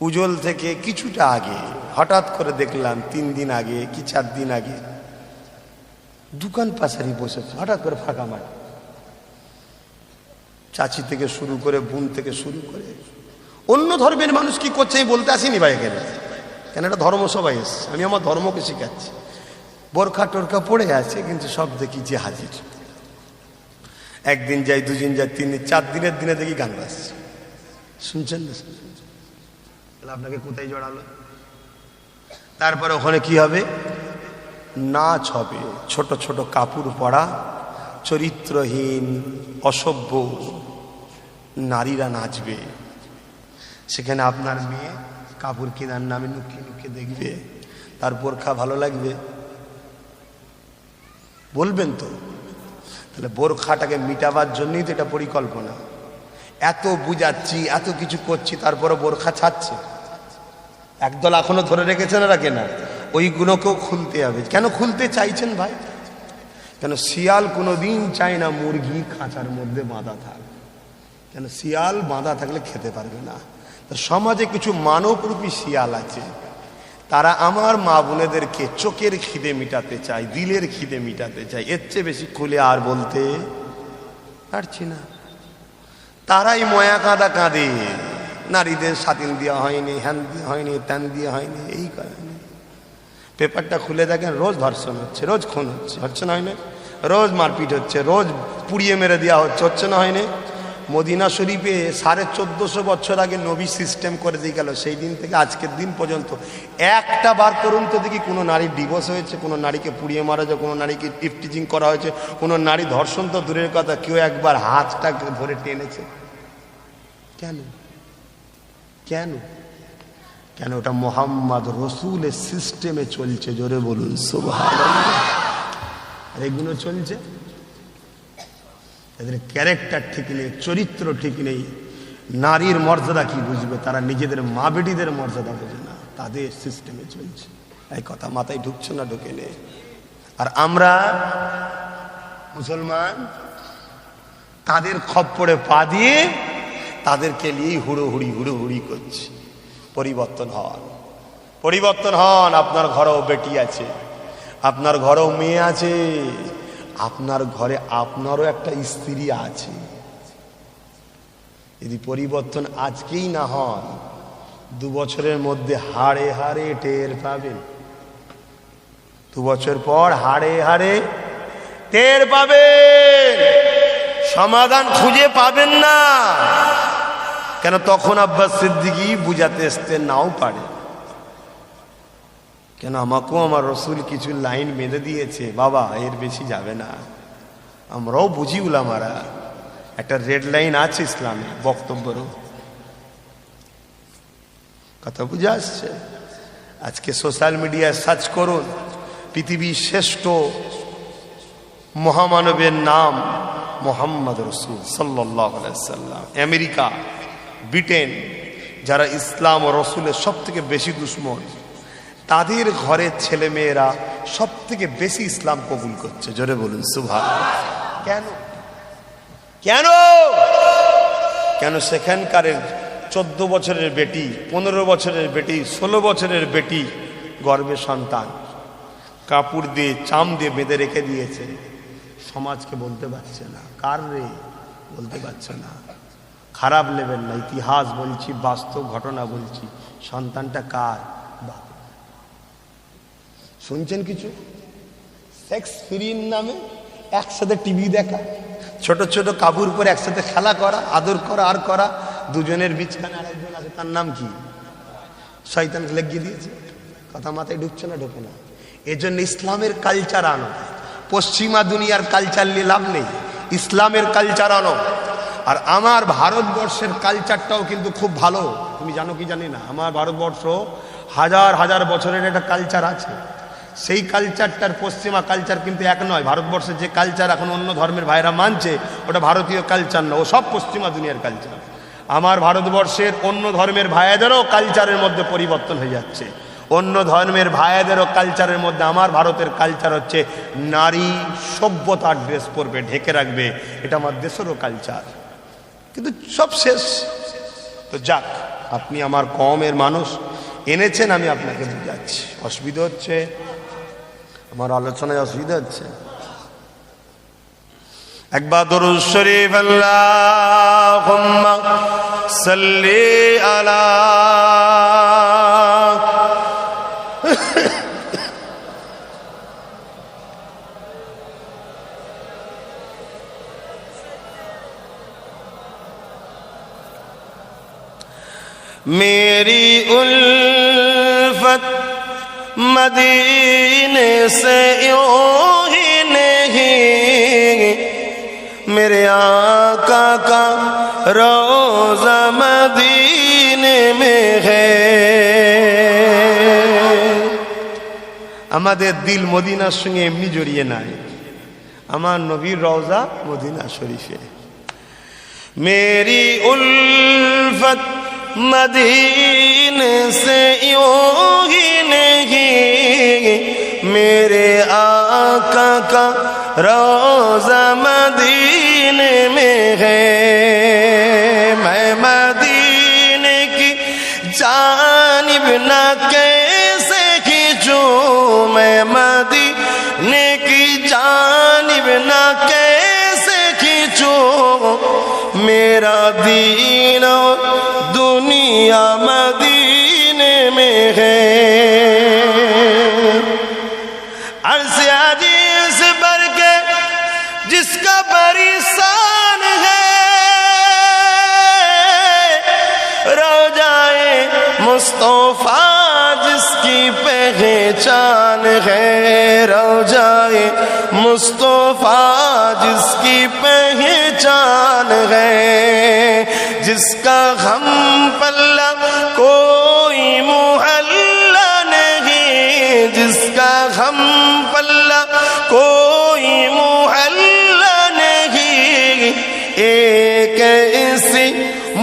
উজল থেকে কিছুটা আগে হঠাৎ করে দেখলাম 3 দিন আগে কি 4 দিন আগে দোকান পাশারি বসেছে, হঠাৎ করে ফাঁকা মাঠ। চাচি থেকে শুরু করে, বোন থেকে শুরু করে অন্য ধর্মের মানুষ কি করছে আমি বলতে আসিনি ভাই এখানে, কেন এটা ধর্মসভায় এসছে, আমি আমার ধর্মকে শিখাচ্ছি। বোরখা টোরখা পড়ে আছে, কিন্তু সব দেখি যে হাজির। একদিন যাই, 2 দিন যাই, 3 দিন, 4 দিনের দিনে দেখি গান বাজছে। শুনছেন না? আপনাকে কোথায় জড়ালো? তারপরে ওখানে কি হবে? নাচ হবে, ছোট ছোট কাপড় পরা, চরিত্রহীন অসভ্য নারীরা নাচবে। সেখানে আপনার মেয়ে কাপড় কেনার নামে লুকিয়ে লুকিয়ে দেখবে, তার বোরখা ভালো লাগবে? বলবেন তো? তাহলে বোরখাটাকে মিটাবার জন্যই তো এটা পরিকল্পনা। এত বুঝাচ্ছি, এত কিছু করছি, তারপরে বোরখা ছাড়ছে। একদল এখনো ধরে রেখেছেন, রাখে না, ওইগুলোকেও খুলতে হবে। কেন খুলতে চাইছেন ভাই? কেন শিয়াল কোনোদিন চায় না মুরগি খাঁচার মধ্যে বাঁধা থাক। কেন শিয়াল বাঁধা থাকলে খেতে পারবে না। তো সমাজে কিছু মানবরূপী শিয়াল আছে, তারা আমার মা বোনেদেরকে চোখের খিদে মিটাতে চায়, দিলের খিদে মিটাতে চায়। এর চেয়ে বেশি খুলে আর বলতে পারছি না। তারাই ময়া কাঁদা কাঁদে, নারীদের স্বাধীন দেওয়া হয়নি, হ্যান দেওয়া হয়নি, ত্যান দেওয়া হয়নি, এই কারণে। পেপারটা খুলে দেখেন, রোজ ধর্ষণ হচ্ছে, রোজ খুন হচ্ছে, হচ্ছে না হয়নি? রোজ মারপিট হচ্ছে, রোজ পুড়িয়ে মেরে দেওয়া হচ্ছে, হচ্ছে না হয়নি? মদিনা শরীফে 1450 বছর আগে নবী সিস্টেম করে দিয়ে গেল, সেই দিন থেকে আজকের দিন পর্যন্ত একটা বার করুন তো দেখি কোনো নারীর ডিভোর্স হয়েছে, কোনো নারীকে পুড়িয়ে মারা হয়েছে, কোনো নারীকে ইফটিজিং করা হয়েছে, কোনো নারী ধর্ষণ তো দূরের কথা, কেউ একবার হাতটা ধরে টেনেছে? কেন? কেন? কেন? ওটা মোহাম্মদ রসুলের সিস্টেমে চলছে। জোরে বলুন সুবহানাল্লাহ। এগুলো চলছে, এদের ক্যারেক্টার ঠিক নেই, চরিত্র ঠিক নেই। নারীর মর্যাদা কি বুঝবে? তারা নিজেদের মা বেটিদের মর্যাদা বোঝে না, তাদের সিস্টেমে চলছে। এই কথা মাথায় ঢুকছে না? ঢুকে নেই। আর আমরা মুসলমান তাদের খপ্পরে পা দিয়ে তাদেরকে নিয়েই হুড়োহুড়ি হুড়োহুড়ি করছি। পরিবর্তন হন, পরিবর্তন হন। আপনার ঘরেও বেটি আছে, আপনার ঘরেও মেয়ে আছে, আপনার ঘরে আপনারও একটা স্ত্রী আছে। যদি পরিবর্তন আজকেই না হন, 2 বছরের মধ্যে হাড়ে হাড়ে টের পাবেন। 2 বছর পর হাড়ে হাড়ে টের পাবেন, সমাধান খুঁজে পাবেন না। কেন? তখন আব্বাস সিদ্দিকী বুঝাতে আসতে নাও পারে। কেন? আমাকেও আমার রসুল কিছু লাইন বেঁধে দিয়েছে, বাবা এর বেশি যাবে না। আমরাও বুঝি, উলামারা একটা রেড লাইন আছে ইসলামে বক্তব্যেরও। কথা বুঝে আসছে? আজকে সোশ্যাল মিডিয়ায় সার্চ করুন, পৃথিবীর শ্রেষ্ঠ মহামানবের নাম মোহাম্মদ রসুল সাল্লাল্লাহু আলাইহি সাল্লাম। আমেরিকা, ব্রিটেন, যারা ইসলাম ও রসুলের সব থেকে বেশি দুশ্মন, তাদের ঘরের ছেলে মেয়েরা সব থেকে বেশি ইসলাম কবুল করছে। জোরে বলুন সুবহানাল্লাহ। কেন? কেন? কেন? সেখানকার 14 বছরের বেটি, 15 বছরের বেটি, 16 বছরের বেটি গর্ভে সন্তান কাপড় দিয়ে চাম দিয়ে বেঁধে রেখে দিয়েছে। সমাজকে বলতে পারছে না, কার রে বলতে পারছে না। খারাপ নেবেন না, ইতিহাস বলছি, বাস্তব ঘটনা বলছি। সন্তানটা কার? বাপ। শুনছেন কিছু? সেক্স ফ্রির নামে একসাথে টিভি দেখা, ছোট ছোট কাবুর পরে একসাথে খেলা করা, আদর করা আর করা, দুজনের বিছখানে আরেকজন আছে, তার নাম কি? শয়তান লেগিয়ে দিয়েছে। কথা মাথায় ঢুকছে না? ঢোকে না। এজন্য ইসলামের কালচার আনো, পশ্চিমা দুনিয়ার কালচার নিয়ে লাভ নেই, ইসলামের কালচার আনো। আর আমার ভারতবর্ষের কালচারটাও কিন্তু খুব ভালো। তুমি জানো কি জানি না, আমার ভারতবর্ষ হাজার হাজার বছরের একটা কালচার আছে। সেই কালচারটার পশ্চিমা কালচার কিন্তু এক নয়। ভারতবর্ষের যে কালচার এখন অন্য ধর্মের ভাইরা মানছে, ওটা ভারতীয় কালচার না, ও সব পশ্চিমা দুনিয়ার কালচার। আমার ভারতবর্ষের অন্য ধর্মের ভাইদেরও কালচারের মধ্যে পরিবর্তন হয়ে যাচ্ছে। অন্য ধর্মের ভাইদেরও কালচারের মধ্যে আমার ভারতের কালচার হচ্ছে নারী সভ্যতার ড্রেস পরবে, ঢেকে রাখবে, এটা আমার দেশেরও কালচার। কিন্তু সব শেষ। তো যাক, আপনি আমার কমের মানুষ এনেছেন, আমি আপনাকে বুঝাচ্ছি। অসুবিধা হচ্ছে? আমার আলোচনায় অসুবিধা হচ্ছে? একবার দরুদ শরীফ আল্লাহুম্মা সাল্লি আলা मेरी उल्फत मदीने से यूं ही नहीं, मेरे आका का रोज़ा मदीने में है। আমাদের দিল মদিনার সঙ্গে এমনি জড়িয়ে নাই, আমার নবীর রওজা মদিনা শরীফে। मेरी उल्फत मदीने से यूं ही नहीं, मेरे आका का रोज़ा मदीने में है। मैं मदीने की जानिब ना कैसे खींचूं, मैं मदीने की जानिब ना कैसे खींचूं, मेरा दीन और दुनिया मदीने में है। अर्ज़ अजीज़ भर के जिसका बड़ी शान है, रोज़ाए मुस्तफ़ा जिसकी पहचान है, रोज़ाए मुस्तफ़ा जिसकी पहचान है, जिसका हम पल्ला कोई मुहल्ला नहीं, जिसका हम पल्ला कोई मुहल्ला नहीं, एक ऐसी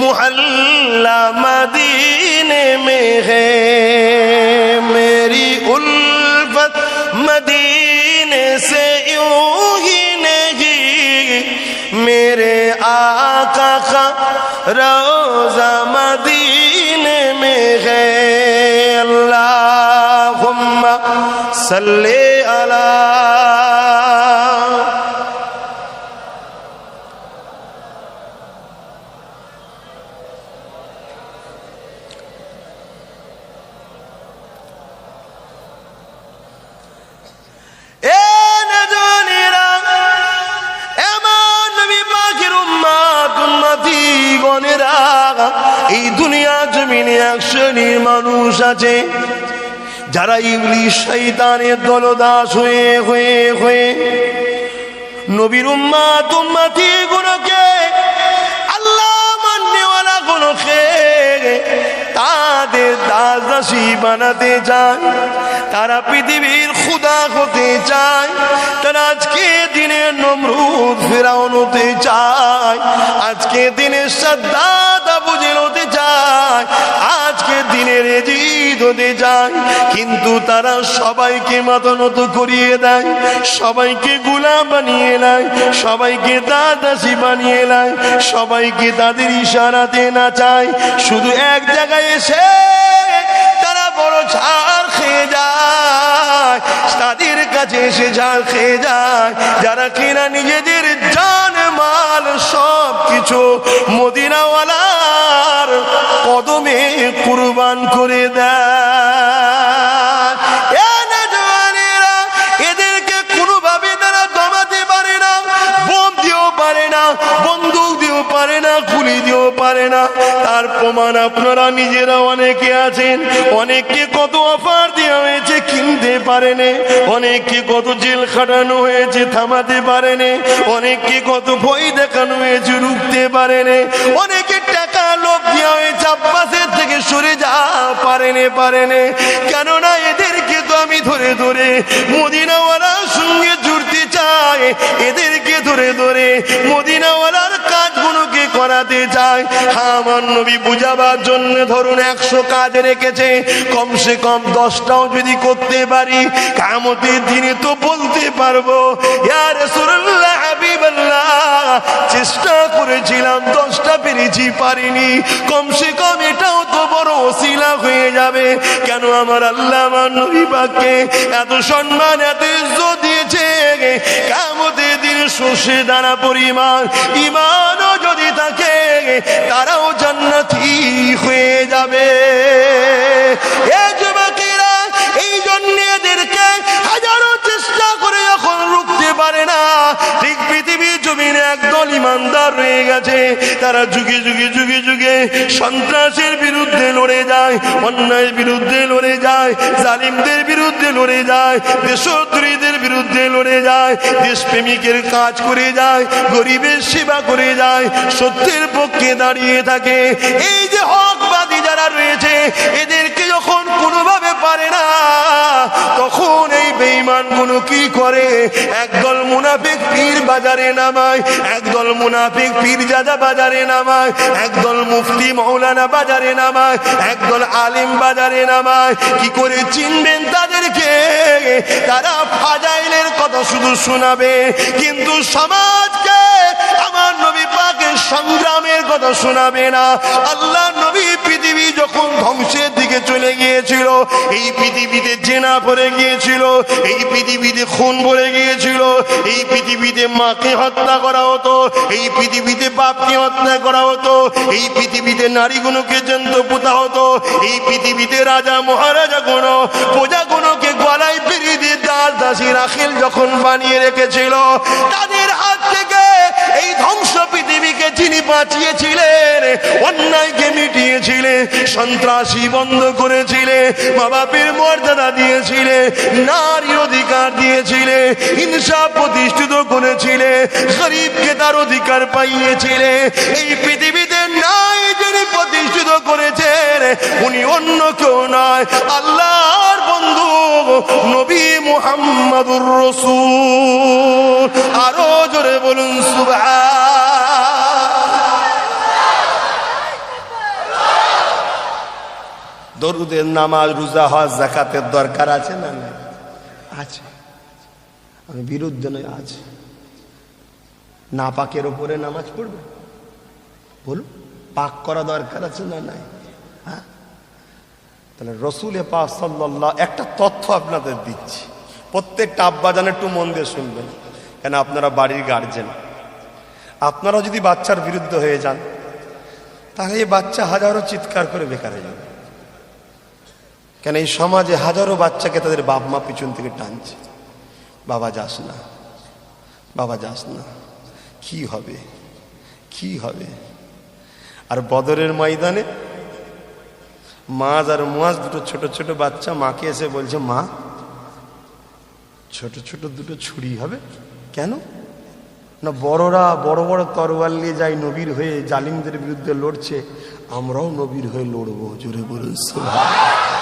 मुहल्ला मदीने में है। मेरी उल्फत मदीने से यूं ही नहीं, मेरे आका का रोज़ा मदीने में है। अल्लाहुम्मा सल्ले अला। এই দুনিয়া জমিনে এক শ্রেণীর মানুষ আছে যারা ইবলিস শয়তানের দলদাস হয়ে হয়ে হয়ে নবীর উম্মত উম্মতি গুলোকে আল্লাহ মাননেওয়ালা গুলোকে তাদের দাসী বানাতে চায়, তারা পৃথিবীর খুদা হতে চায়, তারা আজকে দিনে নমরুদ ফিরাউন হতে চায়, আজকে দিনে সাদ্দাত আবু জেহেল হতে চায়, আজকে দিনের এজিদ হতে চায়, কিন্তু তারা সবাইকে মাথা নত করিয়ে দেয়, সবাইকে গোলাম বানিয়ে নেয়, সবাইকে দাসী বানিয়ে নেয়, সবাইকে তাদের ইশারাতে নাচায়। শুধু এক জায়গায় এসে তারা বড় ছাড় খেয়ে যায়, তাদের কাছে এসে ঝাড় খেয়ে যায় যারা কিনা নিজেদের জান মাল সব কিছু মদিনাওয়ালার কদমে কুরবান করে দেয়। এদেরকে কোনোভাবে তারা দমাতে পারে না, বোম দিয়েও পারে না, বন্দুক দিয়েও পারে না, গুলি দিয়েও পারে না। তার প্রমাণ আপনারা নিজেরা অনেকে আছেন, অনেককে কত অফার দেওয়া হয়েছে কিনতে পারেনি, অনেককে কত জেল খাটানো হয়েছে থামাতে পারেনি, অনেককে কত ভয় দেখানো হয়েছে রুখতে পারেনি, অনেকে টাকা লোভ দেওয়া হয়েছে আব্বাসের থেকে সরে যা পারেনি। কেননা এদেরকে তো আমি ধরে ধরে মদিনাওয়ালার সঙ্গে জুড়তে চাই, এদেরকে ধরে ধরে মদিনাওয়ালার কাজগুলোকে করাতে চাই। আমার নবী বুঝাবার জন্য ধরুন 100 কাজ রেখেছে, কমসে কম 10টাও যদি করতে পারি কিয়ামতের দিনে তো বলতে পারবো ইয়া রাসূলুল্লাহ হাবিবাল্লাহ, চেষ্টা করেছিলাম 10টা পেরেছি পারিনি, কমসে কম এটাও তো বড় ওসিলা হয়ে যাবে। কেন আমার আল্লাহ আমার নবী পাককে এত সম্মান এত ইজ্জত দিয়েছে, কিয়ামতের দিন শস্যে দানা পরিমাণ ঈমানও যদি থাকে তারাও জান্নাতি হয়ে যাবে। এই যুবকেরা এই জন্য এদেরকে হাজারো চেষ্টা করে যখন রুখতে পারে না, ঠিক পৃথিবীর জমিনে একদল ইমানদার রয়ে গেছে, তারা যুগে যুগে যুগে যুগে সন্ত্রাসের বিরুদ্ধে লড়ে যায়, অন্যায়ের বিরুদ্ধে লড়ে যায়, জালিমদের বিরুদ্ধে লড়ে যায়, দেশদ্রোহীদের বিরুদ্ধে লড়ে যায়, দেশপ্রেমিকের কাজ করে যায়, গরিবের সেবা করে যায়, সত্যের পক্ষে দাঁড়িয়ে থাকে। এই যে হকবাদী যারা রয়েছে এদেরকে যখন কোনোভাবে পারে না, তখন এই বেঈমান গুলো কি করে, একদল মুনাফিক পীর বাজারে নামায়, একদল মুনাফিক পীরজাদা বাজারে নামায়, একদল মুফতি মাওলানা বাজারে নামায়, একদল আলিম বাজারে নামায়। কি করে চিনবেন তাদেরকে? তারা ফাজাইলের কথা শুধু শোনাবে, কিন্তু সমাজকে আমার নবী পাকের সংগ্রামের কথা শোনাবে না। আল্লাহ নবী পৃথিবী যখন ধ্বংসের দিকে চলে গিয়েছিল, এই পৃথিবীতে জেনা পড়ে গিয়েছিল, এই পৃথিবীতে খুন পড়ে গিয়েছিল, এই পৃথিবীতে মাকে হত্যা করা হতো, এই পৃথিবীতে বাপকে হত্যা করা হতো, এই পৃথিবীতে নারীগুলোকে জ্যান্ত পোতা হতো, এই পৃথিবীতে রাজা মহারাজা গুলো প্রজাগুলোকে গলায় পেরিয়ে দিয়ে দাস দাসী রাখিল যখন বানিয়ে রেখেছিল, তাদের হাত থেকে এই ধ্বংস পৃথিবীকে যিনি বাঁচিয়েছিলেন, অন্যায়কে মিটিয়েছিলেন, সন্ত্রাসী বন্ধ করেছিলেন, মা বাপের মর্যাদা দিয়েছিলেন, নারীর অধিকার দিয়েছিলেন, ইনসাফ প্রতিষ্ঠিত করেছিলেন, গরিবকে তার অধিকার পাইয়েছিলেন, এই পৃথিবীতে নাই যিনি প্রতিষ্ঠিত করেছেন উনি অন্য কেউ নয়, আল্লাহর বন্ধু নবী মুহাম্মদুর রাসূল। আরো জোরে বলুন দরুদের নামাজ, রোজা, হজ, যাকাতের দরকার আছে না? আছে। আমি বিরুদ্ধে নয়, আছে। নাপাকের ওপরে নামাজ পড়বে? বলুন, পাক করা দরকার আছে না? নাই। হ্যাঁ, তাহলে রসুল পাক সাল্লাল্লাহু, একটা তথ্য আপনাদের দিচ্ছি, প্রত্যেকটা আব্বাজান একটু মন দিয়ে শুনবেন, কেন আপনারা বাড়ির গার্জেন। আপনারা যদি বাচ্চার বিরুদ্ধে হয়ে যান, তাহলে এই বাচ্চা হাজারো চিৎকার করে বেকার হয়ে যাবে। কেন এই সমাজে হাজারো বাচ্চাকে তাদের বাপ মা পিছন থেকে টানছে, বাবা যাস না, বাবা যাস না, কি হবে, কি হবে। আর বদরের ময়দানে মাজ আর মুয়াজ, দুটো ছোট ছোট বাচ্চা মাকে এসে বলছে, মা ছোট ছোট দুটো ছুরি হবে কেন? না, বড়রা বড় বড় তরোয়াল নিয়ে যাই নবীর হয়ে জালিমদের বিরুদ্ধে লড়ছে, আমরাও নবীর হয়ে লড়বো। জোরে বলুন সুবহানাল্লাহ।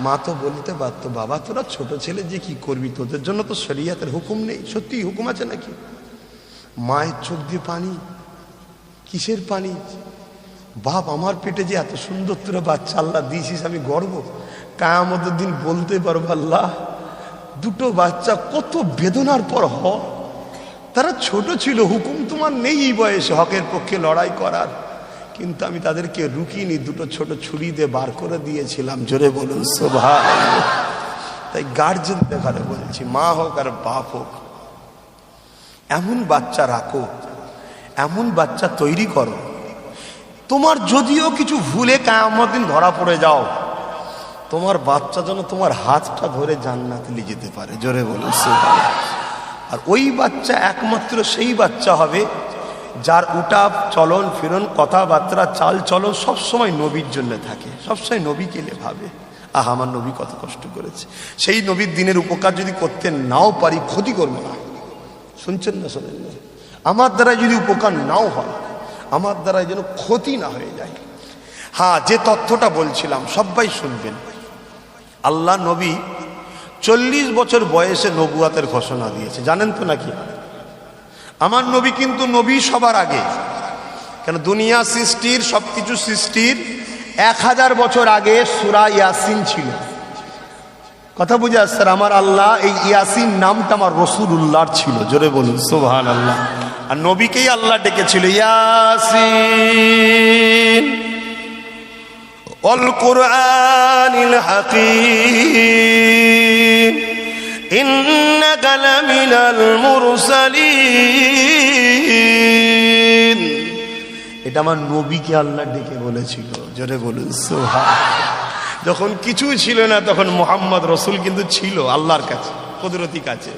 মা তো বলতে পারতো, বাবা তোরা ছোট ছেলে যে কি করবি, তোদের জন্য তো শরিয়াতের হুকুম নেই। সত্যি হুকুম আছে নাকি? মায়ের চোখ দিয়ে পানি, কিসের পানি? বাপ, আমার পেটে যে এত সুন্দর তোরা বাচ্চা আল্লাহ দিয়েছিস, আমি গর্ব, কিয়ামতের দিন বলতে পারবো, আল্লাহ দুটো বাচ্চা কত বেদনার পর হয়, তারা ছোট ছিল, হুকুম তোমার নেই এই বয়সে হকের পক্ষে লড়াই করার, কিন্তু আমি তাদেরকে রুকিনি, দুটো ছোট ছুরি দিয়ে বার করে দিয়েছিলাম। জোরে বলুন সুবহানাল্লাহ। তাই গার্জেন দেখারে বলছি, মা হোক আর বাপ হোক, এমন বাচ্চা রাখো, এমন বাচ্চা তৈরি করো, তোমার যদিও কিছু ভুলে কিয়ামতের দিন ধরা পড়ে যাও, তোমার বাচ্চা যেন তোমার হাতটা ধরে জান্নাতে নিয়ে যেতে পারে। জোরে বলুন সুবহানাল্লাহ। আর ওই বাচ্চা একমাত্র সেই বাচ্চা হবে যার উঠা চলন ফিরন, কথাবার্তা, চাল চলন সবসময় নবীর জন্য থাকে, সবসময় নবীকে ভাবে, আহ আমার নবী কত কষ্ট করেছে। সেই নবীর দিনের উপকার যদি করতে নাও পারি, ক্ষতি করবো না। শুনছেন না? শোনেন না? আমার দ্বারা যদি উপকার নাও হয়, আমার দ্বারা যেন ক্ষতি না হয়ে যায়। হ্যাঁ, যে তথ্যটা বলছিলাম সবাই শুনবেন। আল্লাহ নবী 40 বছর বয়সে নবুয়াতের ঘোষণা দিয়েছে, জানেন তো নাকি? আমার নবী কিন্তু নবী সবার আগে, কেন দুনিয়া সৃষ্টির, সবকিছু সৃষ্টির 1000 বছর আগে সূরা ইয়াসিন ছিল। কথা বুঝে আসছে? আমার আল্লাহ এই ইয়াসিন নামটা আমার রাসূলুল্লাহর ছিল। জোরে বলুন সুবহানাল্লাহ। আর নবীকেই আল্লাহ ডেকেছিল ইয়াসিন ওয়াল কুরআনিল হাকীম ইন্নাকা লামিনাল মুরসালিন। এটা আমার নবীকে আল্লাহ ডেকে বলেছিল। জোরে বলুন সুবহানাল্লাহ। যখন কিছুই ছিল না তখন মুহাম্মদ রাসূল কিন্তু ছিল আল্লাহর কাছে, কুদরতি কাছে।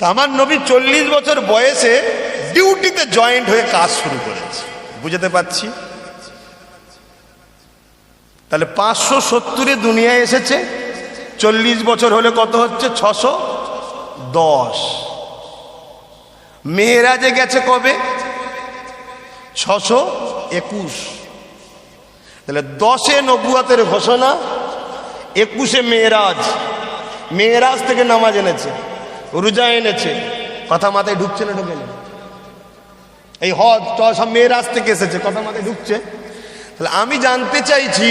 তা আমার নবী 40 বছর বয়সে ডিউটিতে জয়েন্ট হয়ে কাজ শুরু করেছে। বুঝতে পারছি? তাহলে 570 দুনিয়ায় এসেছে, 40 বছর হলে কত হচ্ছে? 610। মেরাজে গেছে কবে? 621। তাহলে 10-এ নবুয়াতের ঘোষণা, 21-এ মেয়েরাজ, মেয়েরাজ থেকে নামাজ এনেছে, রোজা এনেছে। কথা মাথায় ঢুকছে না ঢোকে না? এই হজ সব মেয়েরাজ থেকে এসেছে, কথা মাথায় ঢুকছে? তাহলে আমি জানতে চাইছি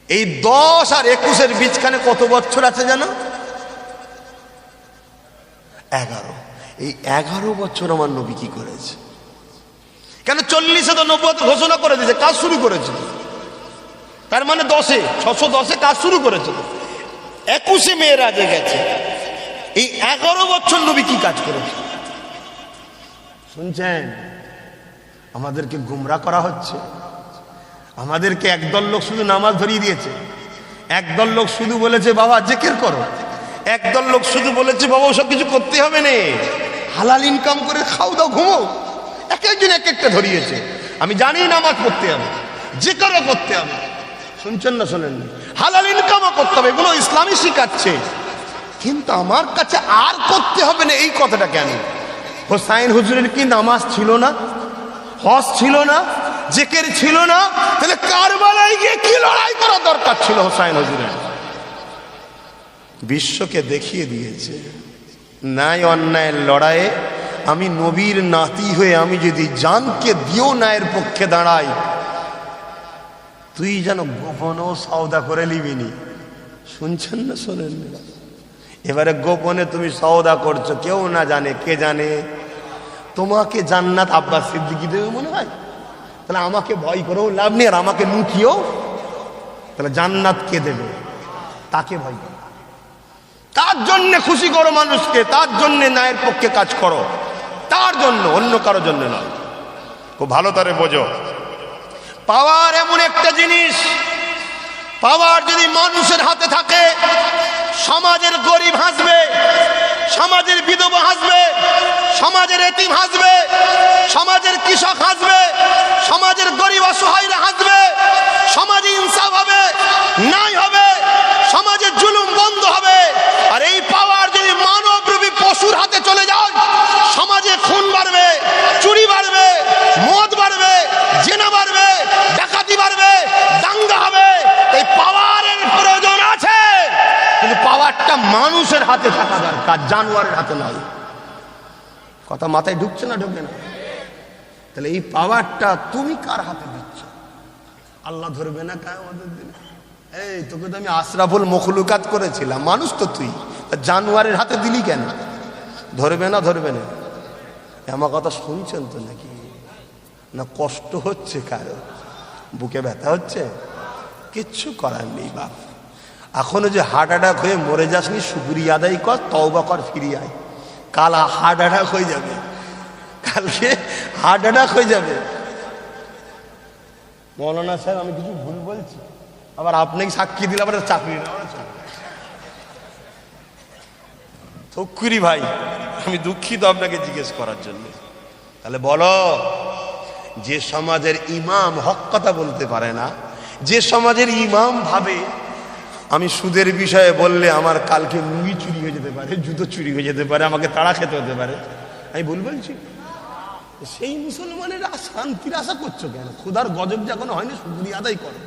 এই 10 আর 21-এর বীজখানে কত বছর আছে জানো? 11। এই 11 বছর আমার নবী কি করেছে? কেন 40-এ তো নবুয়ত ঘোষণা করে দিয়েছে, কাজ শুরু করেছে। তার মানে 10-এ 610-এ কাজ শুরু করেছে, 21-এ মেয়েরাজে গেছে। এই 11 বছর নবী কি কাজ করেছে শুনছেন? আমাদেরকে গুমরাহ করা হচ্ছে। আমাদেরকে একদল লোক শুধু নামাজ ধরিয়ে দিয়েছে, একদল লোক শুধু বলেছে বাবা জিকির করো, একদল লোক শুধু বলেছে বাবা ওসব কিছু করতে হবে না, হালাল ইনকাম করে খাও দাও ঘুমো। এক একজন এক একটা ধরিয়েছে। আমি জানি নামাজ পড়তে হবে, জিকিরও করতে হবে, শুনছেন না শোনেন? হালাল ইনকামও করতে হবে, এগুলো ইসলামই শিখাচ্ছে। কিন্তু আমার কাছে আর করতে হবে না, এই কথাটা কেন? হোসাইন হুজুরের কি নামাজ ছিল না, হজ ছিল না, জিকির ছিল না? তাহলে কারবালায় গিয়ে কি লড়াই করা দরকার ছিল হোসাইন হুজুরের? বিশ্বকে দেখিয়ে দিয়েছে ন্যায় অন্যায়ের লড়াইয়ে আমি নবীর নাতি হয়ে আমি যদি জানকে দিও ন্যায়ের পক্ষে দাঁড়াই, তুই যেন গোপনও সওদা করে নিবিনি। শুনছেন না শোনেন? এবারে গোপনে তুমি সওদা করছো, কেউ না জানে, কে জানে? তোমাকে জান্নাত আব্বাস সিদ্দিকী দেবে মনে হয়? তাহলে আমাকে ভয় করেও লাভ নেই, আর আমাকে মুখিও, তাহলে জান্নাত কে দেবে? তাকে ভয় করো, তার জন্য খুশি করো মানুষকে, তার জন্য ন্যায়ের পক্ষে কাজ করো, তার জন্য, অন্য কারোর জন্য নয়। খুব ভালো করে বোঝো, পাওয়ার এমন একটা জিনিস, পাওয়ার যদি মানুষের হাতে থাকে, সমাজের গরিব হাসবে, সমাজের বিধবা হাসবে, সমাজের এতিম হাসবে, সমাজের কৃষক হাসবে, সমাজের গরিব অসহায়রা হাসবে, সমাজে ইনসাফ হবে, ন্যায় হবে, সমাজের জুলুম বন্ধ হবে। আর এই পাওয়ার যদি মানবরূপী পশুর হাতে চলে যায়, সমাজে খুন বাড়বে, চুরি বাড়বে, মদ বাড়বে, জেনা বাড়বে, ডাকাতি বাড়বে, দাঙ্গা হবে। এই পাওয়ারের প্রয়োজন আছে, কিন্তু পাওয়ারটা মানুষের হাতে থাকা দরকার, জানোয়ারের হাতে নয়। কথা মাথায় ঢুকছে না ঢুকে না? তাহলে এই পাওয়ারটা তুমি কার হাতে দিচ্ছ? আল্লাহ ধরবে না কিয়ামতের দিনে? এই তোকে তো আমি আশরাফুল মখলুকাত করেছিলাম, মানুষ তো তুই, জানোয়ারের হাতে দিলি কেন? ধরবে না? ধরবে না? আমার কথা শুনছেন তো নাকি? না কষ্ট হচ্ছে কারো? বুকে ব্যথা হচ্ছে? কিচ্ছু করার নেই বাপ। এখনো যে হার্ট অ্যাটাক হয়ে মরে যাসনি, শুকরিয়া আদায় কর, তওবা কর, ফিরিয়ে আয়। কাল হার্ট অ্যাটাক হয়ে যাবে, কালকে হার্ট অ্যাটাক হয়ে যাবে। মৌলানা সাহেব আমি কিছু ভুল বলছি? আবার আপনাকে সাক্ষী দিলে আবার চাকরি থকুরি ভাই, আমি দুঃখিত আপনাকে জিজ্ঞেস করার জন্য। তাহলে বলো, যে সমাজের ইমাম হক কথা বলতে পারে না, যে সমাজের ইমাম ভাবে আমি সুদের বিষয়ে বললে আমার কালকে লুঙ্গি চুরি হয়ে যেতে পারে, জুতো চুরি হয়ে যেতে পারে, আমাকে তাড়া খেতে হতে পারে, আমি ভুল বলছি? সেই মুসলমানের শান্তির আশা করছো কেন? খোদার গজব যে এখনো হয়নি, শুকরিয়া আদায় করো।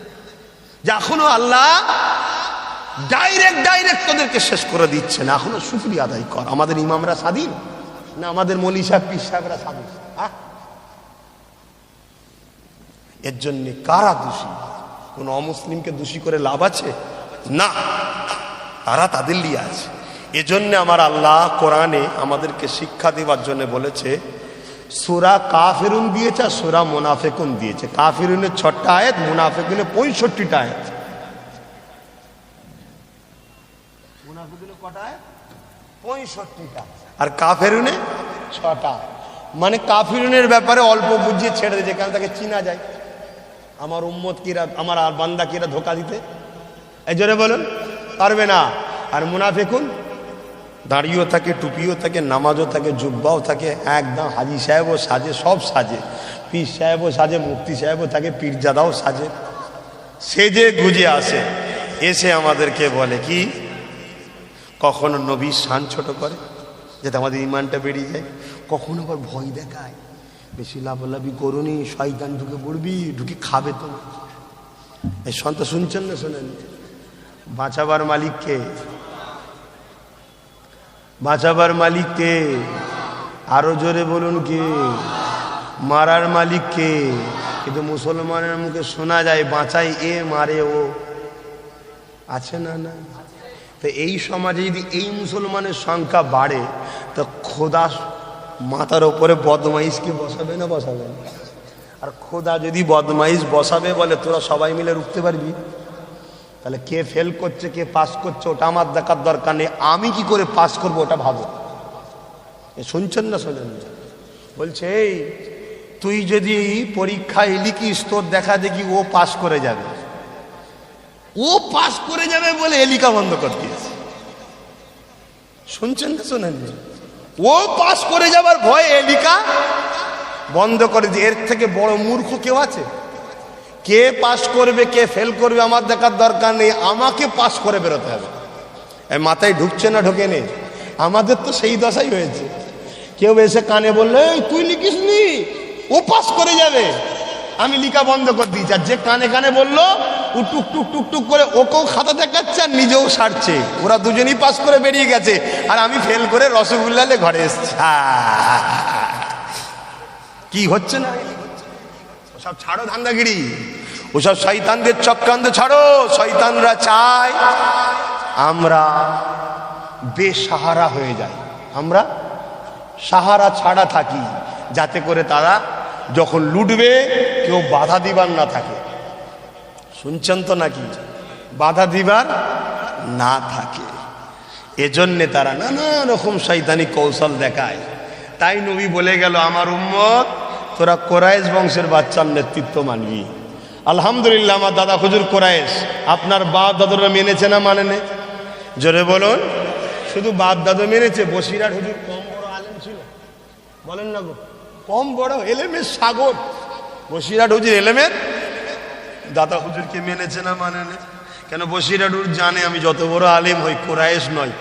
যে এখনো আল্লাহ ডাইরেক্ট তোদেরকে শেষ করে দিচ্ছে না, এখনো শুকরিয়া আদায় কর। আমাদের ইমামরা স্বাধীন না আমাদের মৌলী সাহেব পীর সাহেবরা স্বাধীন? এর জন্য কারা দোষী? কোন অমুসলিমকে দোষী করে লাভ আছে? না, তারা তাদের লিয়ে আছে। এজন্য আমার আল্লাহ কোরআনে আমাদেরকে শিক্ষা দেওয়ার জন্য বলেছে, সূরা কাফিরুন দিয়েছে আর সূরা মুনাফিকুন দিয়েছে। কাফিরুনের 6টা আয়াত, মুনাফিকুনের 65টা আয়াত। মুনাফিকুনের কটা আয়াত? 65টা। আর কাফিরুনে 6টা। মানে কাফিরুনের ব্যাপারে অল্প বুঝিয়ে ছেড়ে দিয়েছে, কারণ তাকে চিনা যায়। আমার উম্মত কিরা, আমার বান্দা কিরা ধোকা দিতে, এই জন্য বলুন পারবে না। আর মুনাফিকুন দাড়িও থাকে, টুপিও থাকে, নামাজও থাকে, জুব্বাও থাকে, একদম হাজি সাহেবও সাজে, সব সাজে, পীর সাহেবও সাজে, মুফতি সাহেবও থাকে, পীরজাদাও সাজে, সেজে গুজে আসে, এসে আমাদেরকে বলে কি, কখনো নবীর শান ছোট করে যাতে আমাদের ইমানটা বেরিয়ে যায়, কখনো আবার ভয় দেখায়, বেশি লাফালাফি করুনি, শয়তান ঢুকে পড়বি, ঢুকে খাবে তো। এই সন্তান শুনছেন না শোনেন? বাঁচাবার মালিক কে? বাঁচাবার মালিক কে? আরো জোরে বলুন কে? মারার মালিক কে? কিন্তু মুসলমানের মুখে শোনা যায় বাঁচাই এ, মারে ও। আছে না? না। তো এই সমাজে যদি এই মুসলমানের সংখ্যা বাড়ে, তো খোদা মাথার ওপরে বদমাইশকে বসাবে না বসাবে না? আর খোদা যদি বদমাইশ বসাবে বলে তোরা সবাই মিলে রুখতে পারবি, তাহলে কে ফেল করছে কে পাস করছে ওটা আমার দেখার দরকার নেই, আমি কি করে পাস করবো ওটা ভাবো। শুনছেন না শোনেন? বলছে এই তুই যদি পরীক্ষায় লিখিস তোর দেখা দেখি ও পাস করে যাবে, ও পাস করে যাবে বলে এলিকা বন্ধ করে দিয়েছে। শুনছেন না শোনেন? ও পাস করে যাবার ভয়ে এলিকা বন্ধ করে দিয়ে। এর থেকে বড় মূর্খ কেউ আছে? কে পাস করবে কে ফেল করবে আমার দেখার দরকার নেই, আমাকে পাস করে বেরোতে হবে। মাথায় ঢুকছে না ঢোকে নেই? আমাদের তো সেই দশাই হয়েছে। কেউ এসে কানে বললে তুই লিখিস নি, ও পাস করে যাবে, আমি লিখা বন্ধ করে দিয়েছি। আর যে কানে কানে বললো ও টুক টুক টুক টুক করে ওকেও খাতা দেখাচ্ছে আর নিজেও সারছে। ওরা দুজনই পাস করে বেরিয়ে গেছে আর আমি ফেল করে রসগোল্লালে ঘরে এসছি। কি হচ্ছে না? ওসব ছাড়ো ধান্দাগিরি, ওসব শয়তানদের চক্রান্ত ছাড়ো। শয়তানরা চায় আমরা বেসাহারা হয়ে যাই, আমরা সাহারা ছাড়া থাকি, যাতে করে তারা যখন লুটবে কেউ বাধা দিবার না থাকে। শুনছেন তো নাকি? বাধা দিবার না থাকে, এজন্যে তারা নানা রকম শয়তানি কৌশল দেখায়। তাই নবী বলে গেল আমার উম্মত তোরা কোরাইশ বংশের বাচ্চার নেতৃত্ব মানবি। আলহামদুলিল্লাহ আমার দাদা হুজুর কোরাইশ। আপনার বাপ দাদুরা মেনেছে না মানেনে? জোরে বলুন। শুধু বাপ দাদু মেনেছে, বসিরহাট হুজুর কম বড় আলেম ছিল? বলেন না গো, কম বড় এলেমের সাগর বসিরহাট হুজুর। এলেমের দাদা হুজুরকে মেনেছে না মানেনে? কেন? বসিরহাট হুজুর জানে আমি যত বড় আলেম হই কোরাইশ নয়,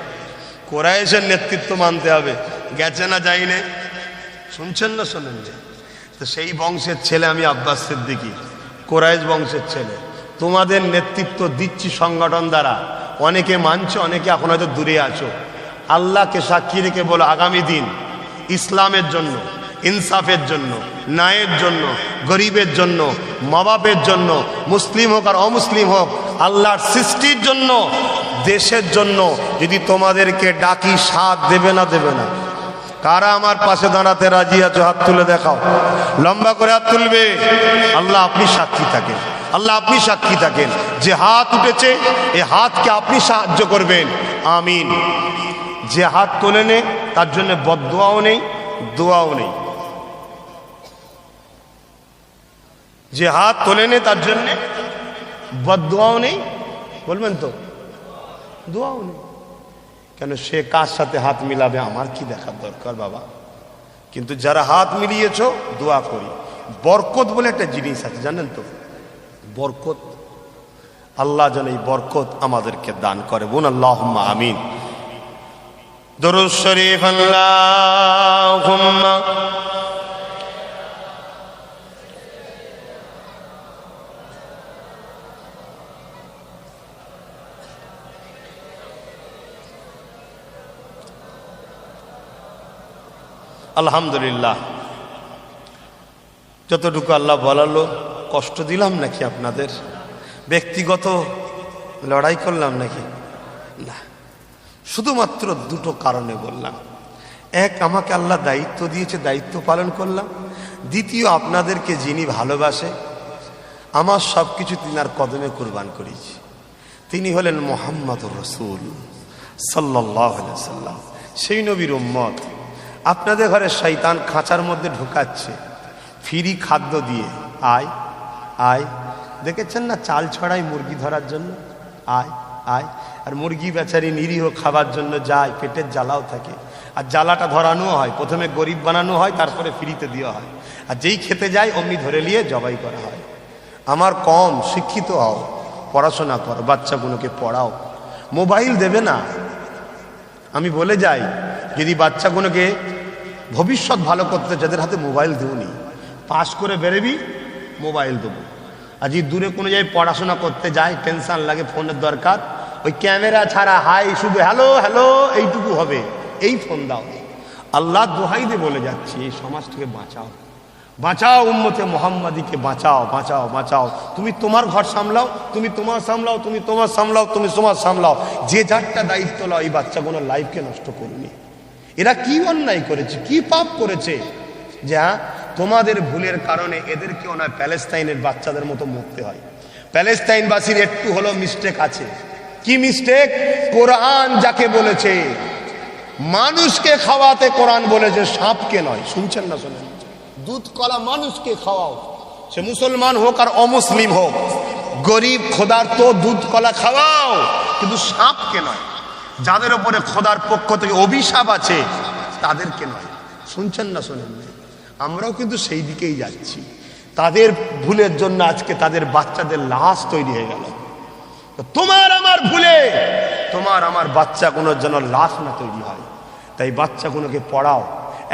কোরাইশের নেতৃত্ব মানতে হবে। গেছে না যাইনে? শুনছেন না শোনেন? তো সেই বংশের ছেলে আমি আব্বাস সিদ্দিকী, কোরাইশ বংশের ছেলে। তোমাদের নেতৃত্ব দিচ্ছি সংগঠন দ্বারা। অনেকে মানছো, অনেকে এখন হয়তো দূরে আছো। আল্লাহকে সাক্ষী রেখে বলো আগামী দিন ইসলামের জন্য, ইনসাফের জন্য, ন্যায়ের জন্য, গরিবের জন্য, মা বাপের জন্য, মুসলিম হোক আর অমুসলিম হোক, আল্লাহর সৃষ্টির জন্য, দেশের জন্য যদি তোমাদেরকে ডাকি সাথ দেবে না দেবে না? কারা আমার পাশে দাঁড়াতে রাজি আছো? হাত তুলে দেখাও, লম্বা করে হাত তুলবে। আল্লাহ আপনি সাক্ষী থাকেন, আল্লাহ আপনি সাক্ষী থাকেন। যে হাত উঠেছে এ হাতকে আপনি সাহায্য করবেন, আমিন। যে হাত তোলে নে তার জন্য বদদোয়াও নেই, দোয়াও নেই। যে হাত তোলে নে তার জন্য বদদোয়াও নেই, বলবেন তো, দোয়াও নেই। কেন? সে কার সাথে হাত মিলাবে আমার কি দেখার দরকার বাবা? কিন্তু যারা হাত মিলিয়েছ দোয়া করি। বরকত বলে একটা জিনিস আছে জানেন তো? বরকত, আল্লাহ যেন এই বরকত আমাদেরকে দান করে। বোন আল্লাহুম্মা আমিন। দরুদ শরীফ আল্লাহুম্মা আলহামদুলিল্লাহ। যতটুকু আল্লাহ বলালো, কষ্ট দিলাম নাকি আপনাদের? ব্যক্তিগত লড়াই করলাম নাকি? না, শুধুমাত্র দুটো কারণে বললাম। এক, আমাকে আল্লাহ দায়িত্ব দিয়েছে, দায়িত্ব পালন করলাম। দ্বিতীয়, আপনাদেরকে যিনি ভালোবাসে আমার সব কিছু তিনার কদমে কুরবান করেছি। তিনি হলেন মুহাম্মদুর রাসূল সাল্লাল্লাহু আলাইহি ওয়াসাল্লাম, সেই নবীর উম্মত। আপনাদের ঘরে শয়তান খাঁচার মধ্যে ঢুকাচ্ছে ফ্রি খাদ্য দিয়ে, আয় আয়। দেখেছেন না চাল ছড়াই মুরগি ধরার জন্য, আয় আয়। আর মুরগি বেচারি নিরীহ খাবার জন্য যায়, পেটের জ্বালাও থাকে। আর জ্বালাটা ধরানো হয়, প্রথমে গরিব বানানো হয়, তারপরে ফ্রিতে দেওয়া হয়। আর যেই খেতে যায় অমনি ধরে নিয়ে জবাই করা হয়। আমার কম, শিক্ষিত হও, পড়াশোনা করো, বাচ্চাগুলোকে পড়াও। মোবাইল দেবে না। আমি বলে যাই, যদি বাচ্চাগুলোকে ভবিষ্যৎ ভালো করতে যাদের হাতে মোবাইল দেওনি, পাস করে বেরোবি মোবাইল দেবো। আজ দূরে কোনো জায়গায় পড়াশোনা করতে যায়, টেনশন লাগে, ফোনের দরকার, ওই ক্যামেরা ছাড়া হাই শুধু হ্যালো হ্যালো এইটুকু হবে, এই ফোন দাও। আল্লাহ দোহাই দিয়ে বলে যাচ্ছি, এই সমাজটাকে বাঁচাও, বাঁচাও, উম্মতে মোহাম্মদীকে বাঁচাও, বাঁচাও, বাঁচাও। তুমি তোমার ঘর সামলাও, তুমি তোমার সামলাও, তুমি তোমার সামলাও, তুমি তোমার সামলাও, যে যারটা দায়িত্ব লাও। এই বাচ্চাগুলো লাইফকে নষ্ট করুনি। এরা কি অন্যায় করেছে, কি পাপ করেছে যা তোমাদের ভুলের কারণে এদেরকেও না প্যালেস্তাইনের বাচ্চাদের মতো মরতে হয়। প্যালেস্তাইনবাসীর একটু হলো মিস্টেক আছে। কি মিস্টেক? কোরআন যাকে বলেছে মানুষকে খাওয়াতে, কোরআন বলেছে সাপকে নয়। শুনছেন না? শোনেন, দুধ কলা মানুষকে খাওয়াও, সে মুসলমান হোক আর অমুসলিম হোক, গরিব খোদার্ত দুধ কলা খাওয়াও, কিন্তু সাপকে নয়। যাদের উপরে খোদার পক্ষ থেকে অভিশাপ আছে তাদেরকে নয়। শুনছেন না? শোনেন, আমরাও কিন্তু সেই দিকেই যাচ্ছি। তাদের ভুলের জন্য আজকে তাদের বাচ্চাদের লাশ তৈরি হয়ে গেল। তোমার আমার ভুলে তোমার আমার বাচ্চাগুলোর জন্য লাশ না তৈরি হয়। তাই বাচ্চাগুলোকে পড়াও,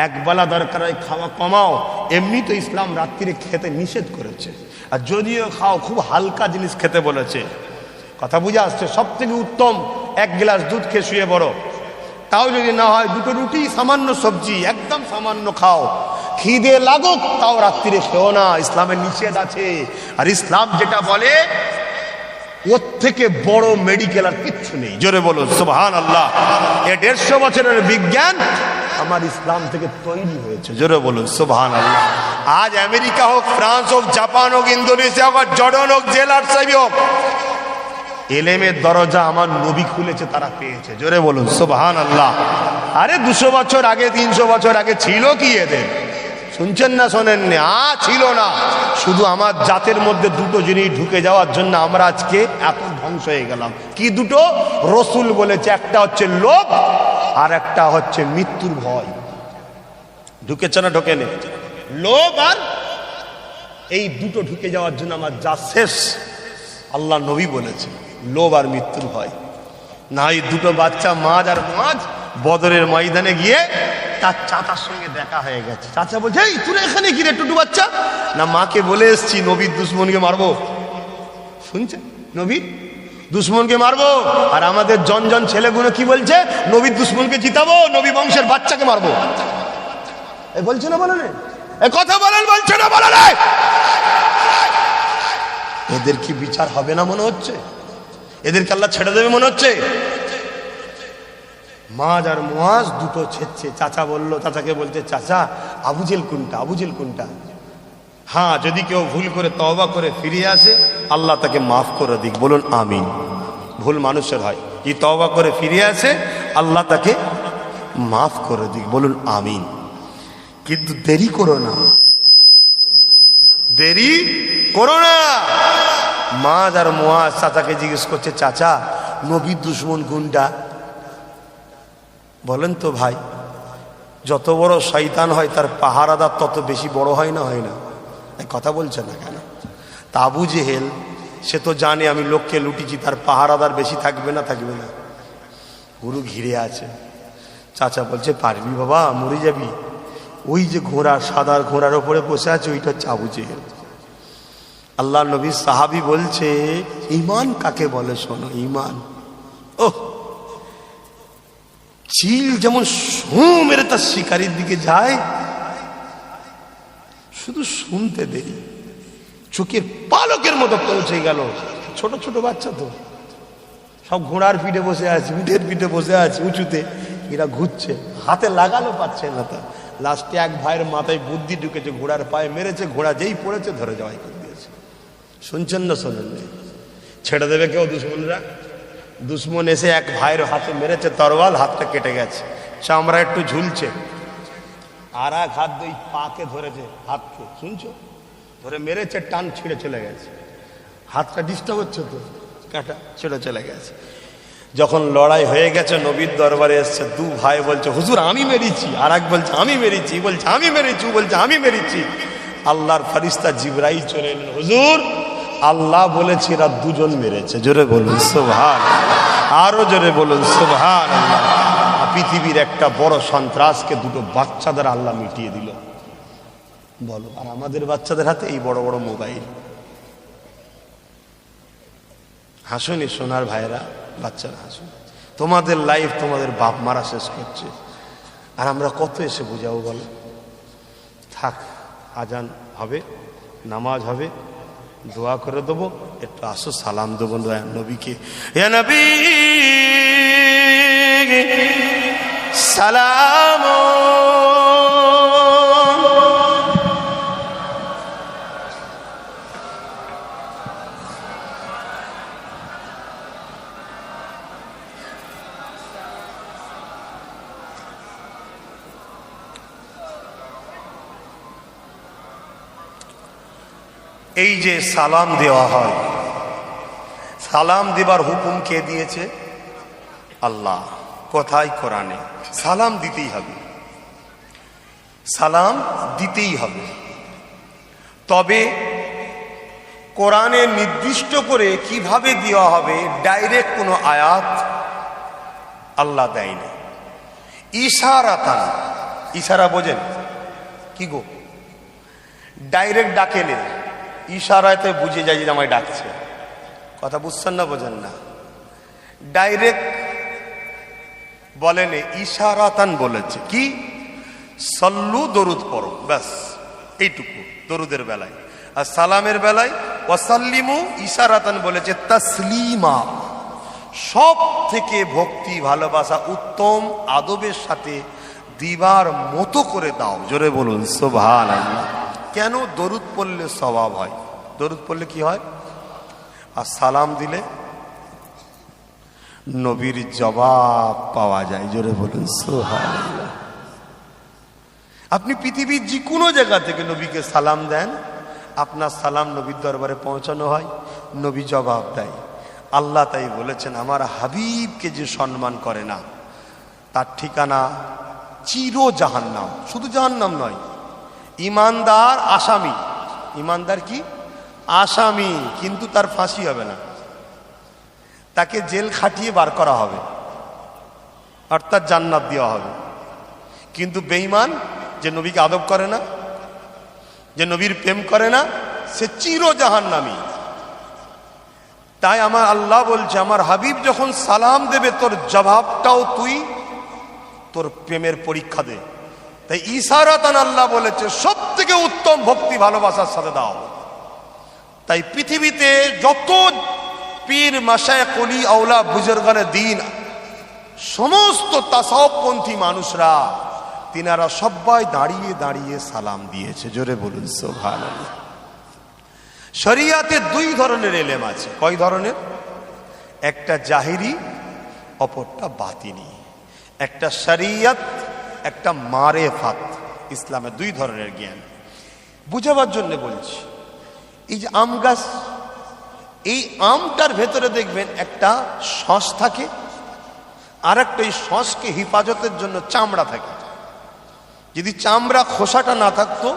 একবেলা দরকার হয় খাওয়া কমাও। এমনি তো ইসলাম রাত্রিরে খেতে নিষেধ করেছে, আর যদিও খাও খুব হালকা জিনিস খেতে বলেছে। কথা বুঝে আসছে? সব থেকে উত্তম এক গ্লাস দুধ খেয়ে শুয়ে বড়, তাও যদি না হয় দুটো রুটি, সামান্য সবজি, একদম সামান্য খাও। খিদে লাগুক তাও রাত্রিরে খেও না, ইসলামের নিষেধ আছে। আর ইসলাম যেটা বলে ওর থেকে বড় মেডিকেল আর কিচ্ছু নেই। জোরে বলুন সুবহানাল্লাহ। এ 150 বছরের বিজ্ঞান আমার ইসলাম থেকে তৈরি হয়েছে। জোরে বলুন সুবহানাল্লাহ। আজ আমেরিকা হোক, ফ্রান্স হোক, জাপান হোক, ইন্দোনেশিয়া হোক, জর্ডান হোক, জেলার সাহেব হোক, এলেমের দরজা আমার নবী খুলেছে, তারা পেয়েছে। জোরে বলুন সুবহানাল্লাহ। আরে 200 বছর আগে, 300 বছর আগে ছিল কি এদের? শুনছেন না? শোনেননি? ছিল না। শুধু আমার জাতের মধ্যে দুটো জিনিস ঢুকে যাওয়ার জন্য আমরা আজকে এত ধ্বংস হয়ে গেলাম। কি দুটো? রসুল বলেছে, একটা হচ্ছে লোভ আর একটা হচ্ছে মৃত্যুর ভয়। ঢুকেছে না? ঢোকেনি? লোভ আর এই দুটো ঢুকে যাওয়ার জন্য আমার যা শেষ। আল্লাহ নবী বলেছে লোভ আর মৃত্যুর ভয়। না, এই দুটো বাচ্চা মাঝ আর মাঝ বদরের ময়দানে গিয়ে তার চাচার সঙ্গে দেখা হয়ে গেছে। চাচা বলছে, এই তুই এখানে কি রে টুটু বাচ্চা? না, মাকে বলে এসছি নবীর দুশ্মনকে মারবো। শুনছে? নবীর দুশ্মনকে মারবো। আর আমাদের জন ছেলেগুলো কি বলছে? নবীর দুশ্মনকে জিতাবো, নবী বংশের বাচ্চাকে মারবো। এ বলছে না? বলে এ কথা বলেন, বলছে না? বলে এদের কি বিচার হবে না মনে হচ্ছে? এদেরকে আল্লাহ ছেড়ে দেবে মনে হচ্ছে? মাঝ আর মুয়াজ দুটো ছেড়ছে। চাচা বলল, চাচাকে বলছে, চাচা আবু জেল কোনটা? আবু জেল কোনটা? হ্যাঁ, যদি কেউ ভুল করে তওবা করে ফিরে আসে আল্লাহ তাকে মাফ করে দিক। বলুন আমিন। ভুল মানুষের হয়, যে তওবা করে ফিরে আসে আল্লাহ তাকে মাফ করে দিক। বলুন আমিন। কিন্তু দেরি করো না, দেরি করো না। মাঝ আর মুয়াজ চাচাকে জিজ্ঞেস করছে, চাচা নবীর দুশ্মন কোনটা? বলেন তো ভাই, যত বড় শয়তান হয় তার পাহারাদার তত বেশি বড় হয় না? হয় না? কথা বলছে না কেন? তা আবু জেহেল সে তো জানে আমি লোককে লুটিছি, তার পাহারাদার বেশি থাকবে না? থাকবে না? গুরু ঘিরে আছে। চাচা বলছে, পারবি বাবা, মরে যাবি। ওই যে ঘোড়া, সাদা ঘোড়ার ওপরে বসে আছে, ওইটা হচ্ছে আবু জেহেল। আল্লাহ নবী সাহাবী বলছে, ঈমান কাকে বলে শোনো, ঈমান। ও চিল যেমন শু মেরে তার শিকারির দিকে যায়, শুধু শুনতে দেরি, চোখের পালকের মতো পৌঁছে গেল। ছোট ছোট বাচ্চা তো সব ঘোড়ার পিঠে বসে আছে, উঠের পিঠে বসে আছে উঁচুতে, এরা ঘুরছে, হাতে লাগানো পাচ্ছে না। তা লাস্টে এক ভাইয়ের মাথায় বুদ্ধি ঢুকেছে, ঘোড়ার পায়ে মেরেছে, ঘোড়া যেই পড়েছে ধরে জবাই করে দিয়েছে। শুনছেন না? শোনেন? ছেড়ে দেবে কেউ দুশ্মনরা? দুশ্মন এসে এক ভাইয়ের হাতে মেরেছে তরোয়াল, হাতটা কেটে গেছে, চামড়া একটু ঝুলছে। আর এক হাত দুই পাকে ধরেছে হাতকে, শুনছো? ধরে মেরেছে, টান ছিঁড়ে চলে গেছে। হাতটা ডিস্টার্ব হচ্ছে তো, কাটা ছিঁড়ে চলে গেছে। যখন লড়াই হয়ে গেছে, নবীর দরবারে এসছে, দু ভাই বলছে, হুজুর আমি মেরেছি। আর এক বলছে আমি মেরেছি, বলছে আমি মেরেছি, বলছে আমি মেরেছি। আল্লাহর ফেরেশতা জিবরাইল চলে এলেন, হুজুর আল্লাহ বলেছে এরা দুজন মেরেছে। জোরে বলুন সুবহানাল্লাহ, আরো জোরে বলুন সুবহানাল্লাহ। পৃথিবীর একটা বড় সন্ত্রাসকে দুটো বাচ্চাদের আল্লাহ মিটিয়ে দিল। বলো, আর আমাদের বাচ্চাদের হাতে এই বড় বড় মোবাইল। হাসুনি সোনার ভাইরা, বাচ্চারা হাসুন। তোমাদের লাইফ তোমাদের বাপ মারা শেষ করছে, আর আমরা কত এসে বুঝাবো বলো? থাক, আজান হবে, নামাজ হবে, দোয়া করে দেবো, একটু আসো সালাম দেবো নবীকে। ইয়া নবী সালাম। এই যে সালাম দেওয়া হয়, সালাম দেবার হুকুম কে দিয়েছে? আল্লাহ। কোথায়? কোরআনে। সালাম দিতেই হবে, সালাম দিতেই হবে। তবে কোরআনে নির্দিষ্ট করে কিভাবে দেওয়া হবে ডাইরেক্ট কোনো আয়াত আল্লাহ দেয়নি। ইশারাতান, ইশারা বোঝেন কি গো? ডাইরেক্ট ডাকেনি, ইশারাতে বুঝে যায় যে আমায় ডাকছে। কথা বুঝছেন না, বোঝেন না? ডাইরেক্ট বলেন, ইশারাতান বলেছে কি? সল্লু, দরুদ পড়ো, ব্যাস এইটুকু দরুদের বেলায়। আর সালামের বেলায় ওয়াসাল্লিমু, ইশারাতান বলেছে তাসলিমা। সব থেকে ভক্তি ভালোবাসা উত্তম আদবের সাথে দিবার মতো করে দাও। জোরে বলুন সুবহানাল্লাহ। কেন? দরুদ পড়লে সওয়াব হয়। দরুদ পড়লে কি হয়? আর সালাম দিলে নবীর জবাব পাওয়া যায়। জোরে বলুন সুবহানাল্লাহ। আপনি পৃথিবীর যে কোনো জায়গা থেকে নবীকে সালাম দেন, আপনার সালাম নবীর দরবারে পৌঁছানো হয়, নবী জবাব দেয়। আল্লাহ তাই বলেছেন, আমার হাবিবকে যে সম্মান করে না তার ঠিকানা চির জাহান্নাম। শুধু জাহান্নাম নয়, ইমানদার আসামি। ইমানদার কি? আসামি, কিন্তু তার ফাঁসি হবে না, তাকে জেল খাটিয়ে বার করা হবে, অর্থাৎ জান্নাত দেওয়া হবে। কিন্তু বেঈমান, যে নবীকে আদব করে না, যে নবীর প্রেম করে না, সে চির জাহান্নামী। তাই আমার আল্লাহ বলছে, আমার হাবিব যখন সালাম দেবে তোর জবাবটাও তুই তোর প্রেমের পরীক্ষা দে। তাই ইশারাতান আল্লাহ বলেছে সব থেকে উত্তম ভক্তি ভালোবাসার সাথে দাও। তাই পৃথিবীতে যত পীর, মাশায়েখ, ওলি, আওলা, বুজুর্গানে দ্বীন, সমস্ত তাসাউফপন্থী মানুষরা, তিনারা সবাই দাঁড়িয়ে দাঁড়িয়ে সালাম দিয়েছে। জোরে বলুন সুবহানাল্লাহ। শরিয়াতে দুই ধরনের এলেম আছে। কয় ধরনের? একটা জাহিরি, অপরটা বাতিনি। একটা শরিয়ত, একটা মারেফাত। ইসলামে দুই ধরনের জ্ঞান। বুঝাবার জন্য বলছি, এই যে আম গাছ, এই আমটার ভেতরে দেখবেন একটা শস থাকে, আর একটা এই শসকে হেফাজতের জন্য চামড়া থাকে। যদি চামড়া, খোসাটা না থাকতো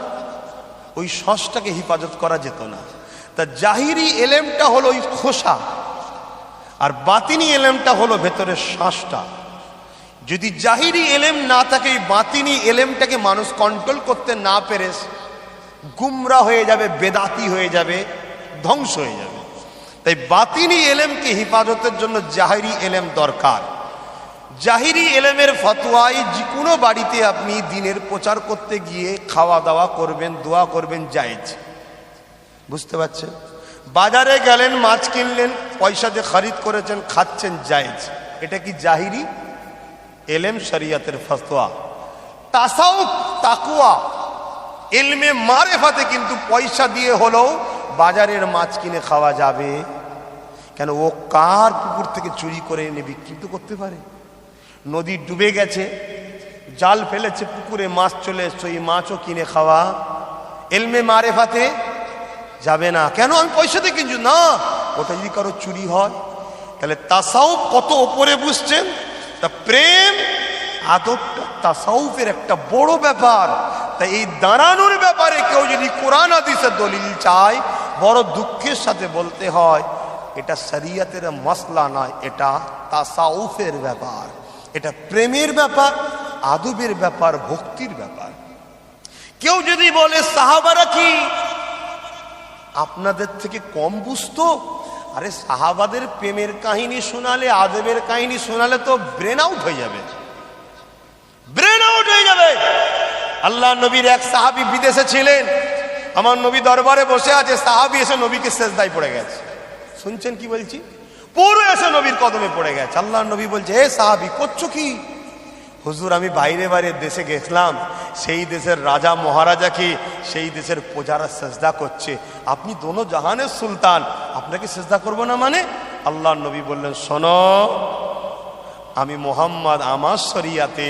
ওই শসটাকে হেফাজত করা যেত না। তা জাহিরি এলেমটা হলো ওই খোসা, আর বাতিনি এলেমটা হলো ভেতরের শ্বাসটা। যদি জাহিরি এলেম না থাকে, এই বাতিনি এলেমটাকে মানুষ কন্ট্রোল করতে না পেরে গুমরা হয়ে যাবে, বেদাতি হয়ে যাবে, ধ্বংস হয়ে যাবে। তাই বাতিনি এলেমকে হেফাজতের জন্য জাহিরি এলেম দরকার। জাহিরি এলেমের ফতোয়ায় যে কোনো বাড়িতে আপনি দিনের প্রচার করতে গিয়ে খাওয়া দাওয়া করবেন, দোয়া করবেন, জায়েজ। বুঝতে পারছেন? বাজারে গেলেন, মাছ কিনলেন, পয়সা দিয়ে খরিদ করেছেন, খাচ্ছেন, জায়েজ। এটা কি জাহিরি এলেম? শরিয়তের ফতোয়া। তাসাউফ, তাকওয়া, ইলমে মারেফাতে কিন্তু পয়সা দিয়ে হলেও বাজারের মাছ কিনে খাওয়া যাবে। কেন? ও কার পুকুর থেকে চুরি করে এনে বিক্রি করতে পারে। নদী ডুবে গেছে, জাল ফেলেছে, পুকুরে মাছ চলে এসছে, এই মাছও কিনে খাওয়া ইলমে মারেফাতে যাবে না। কেন? আমি পয়সা দিয়ে কিনছি না। ওটা যদি কারো চুরি হয়, তাহলে তাসাউফ কত ওপরে বুঝছেন? তা প্রেম, আদবটা তাসাউফের একটা বড় ব্যাপার। তাই এই দাঁড়ানোর ব্যাপারে কেউ যদি কোরআন হাদিসের দলিল চায়, বড় দুঃখের সাথে বলতে হয় এটা শরিয়তের মাসলা নয়, এটা তাসাউফের ব্যাপার। এটা প্রেমের ব্যাপার, আদবের ব্যাপার, ভক্তির ব্যাপার। কেউ যদি বলে সাহাবারা কি আপনাদের থেকে কম বুঝতো, আরে সাহাবাদের প্রেমের কাহিনী শোনালে, আদবের কাহিনী শোনালে তো ব্রেন আউট হয়ে যাবে, ব্রেন আউট হয়ে যাবে। আল্লাহ নবীর এক সাহাবী বিদেশে ছিলেন, আমার নবী দরবারে বসে আছে, সাহাবী এসে নবীকে সেজদায় পড়ে গেছে। শুনছেন কি বলছি? পুরো এসে নবীর কদমে পড়ে গেছে। আল্লাহ নবী বলছে, হে সাহাবী করছো কি? হুজুর আমি বাইরে বাইরে দেশে গেছিলাম, সেই দেশের রাজা মহারাজাকে সেই দেশের প্রজারা সেজদা করছে, আপনি দোনো জাহানের সুলতান, আপনাকে সেজদা করবো না মানে? আল্লাহ নবী বললেন, শোনো, আমি মোহাম্মদ, আমার শরিয়াতে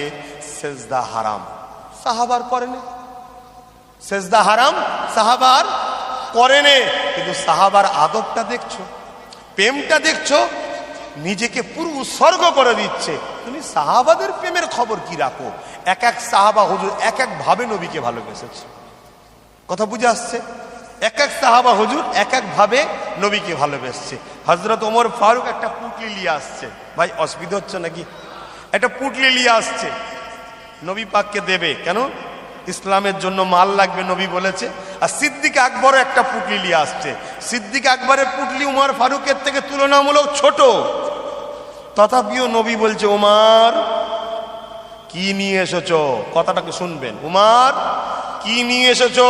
সেজদা হারাম, সাহাবার করেনি। সেজদা হারাম সাহাবার করেনি, কিন্তু সাহাবার আদবটা দেখছো, প্রেমটা দেখছো, নিজেকে পুরো উৎসর্গ করে দিচ্ছে। তুমি সাহাবাদের প্রেমের খবর কি রাখো? এক এক সাহাবা হুজুর এক এক ভাবে নবীকে ভালোবেসেছে। কথা বুঝে আসছে? এক এক সাহাবা হুজুর এক এক ভাবে নবীকে ভালোবেসছে। হযরত ওমর ফারুক একটা পুটলি নিয়ে আসছে, ভাই অসুবিধা হচ্ছে নাকি? একটা পুটলি নিয়ে আসছে, নবী পাককে দেবে, কেন? ইসলামের জন্য মাল লাগবে নবী বলেছে। আর সিদ্দিক আকবর একটা পুটলি নিয়ে আসছে, সিদ্দিক আকবরের পুটলি উমর ফারুকের থেকে তুলনামূলক ছোট, তথাপিও নবী বলছে, উমর কি নিয়ে এসেছো? কথাটাকে শুনবেন, উমর কি নিয়ে এসেছো?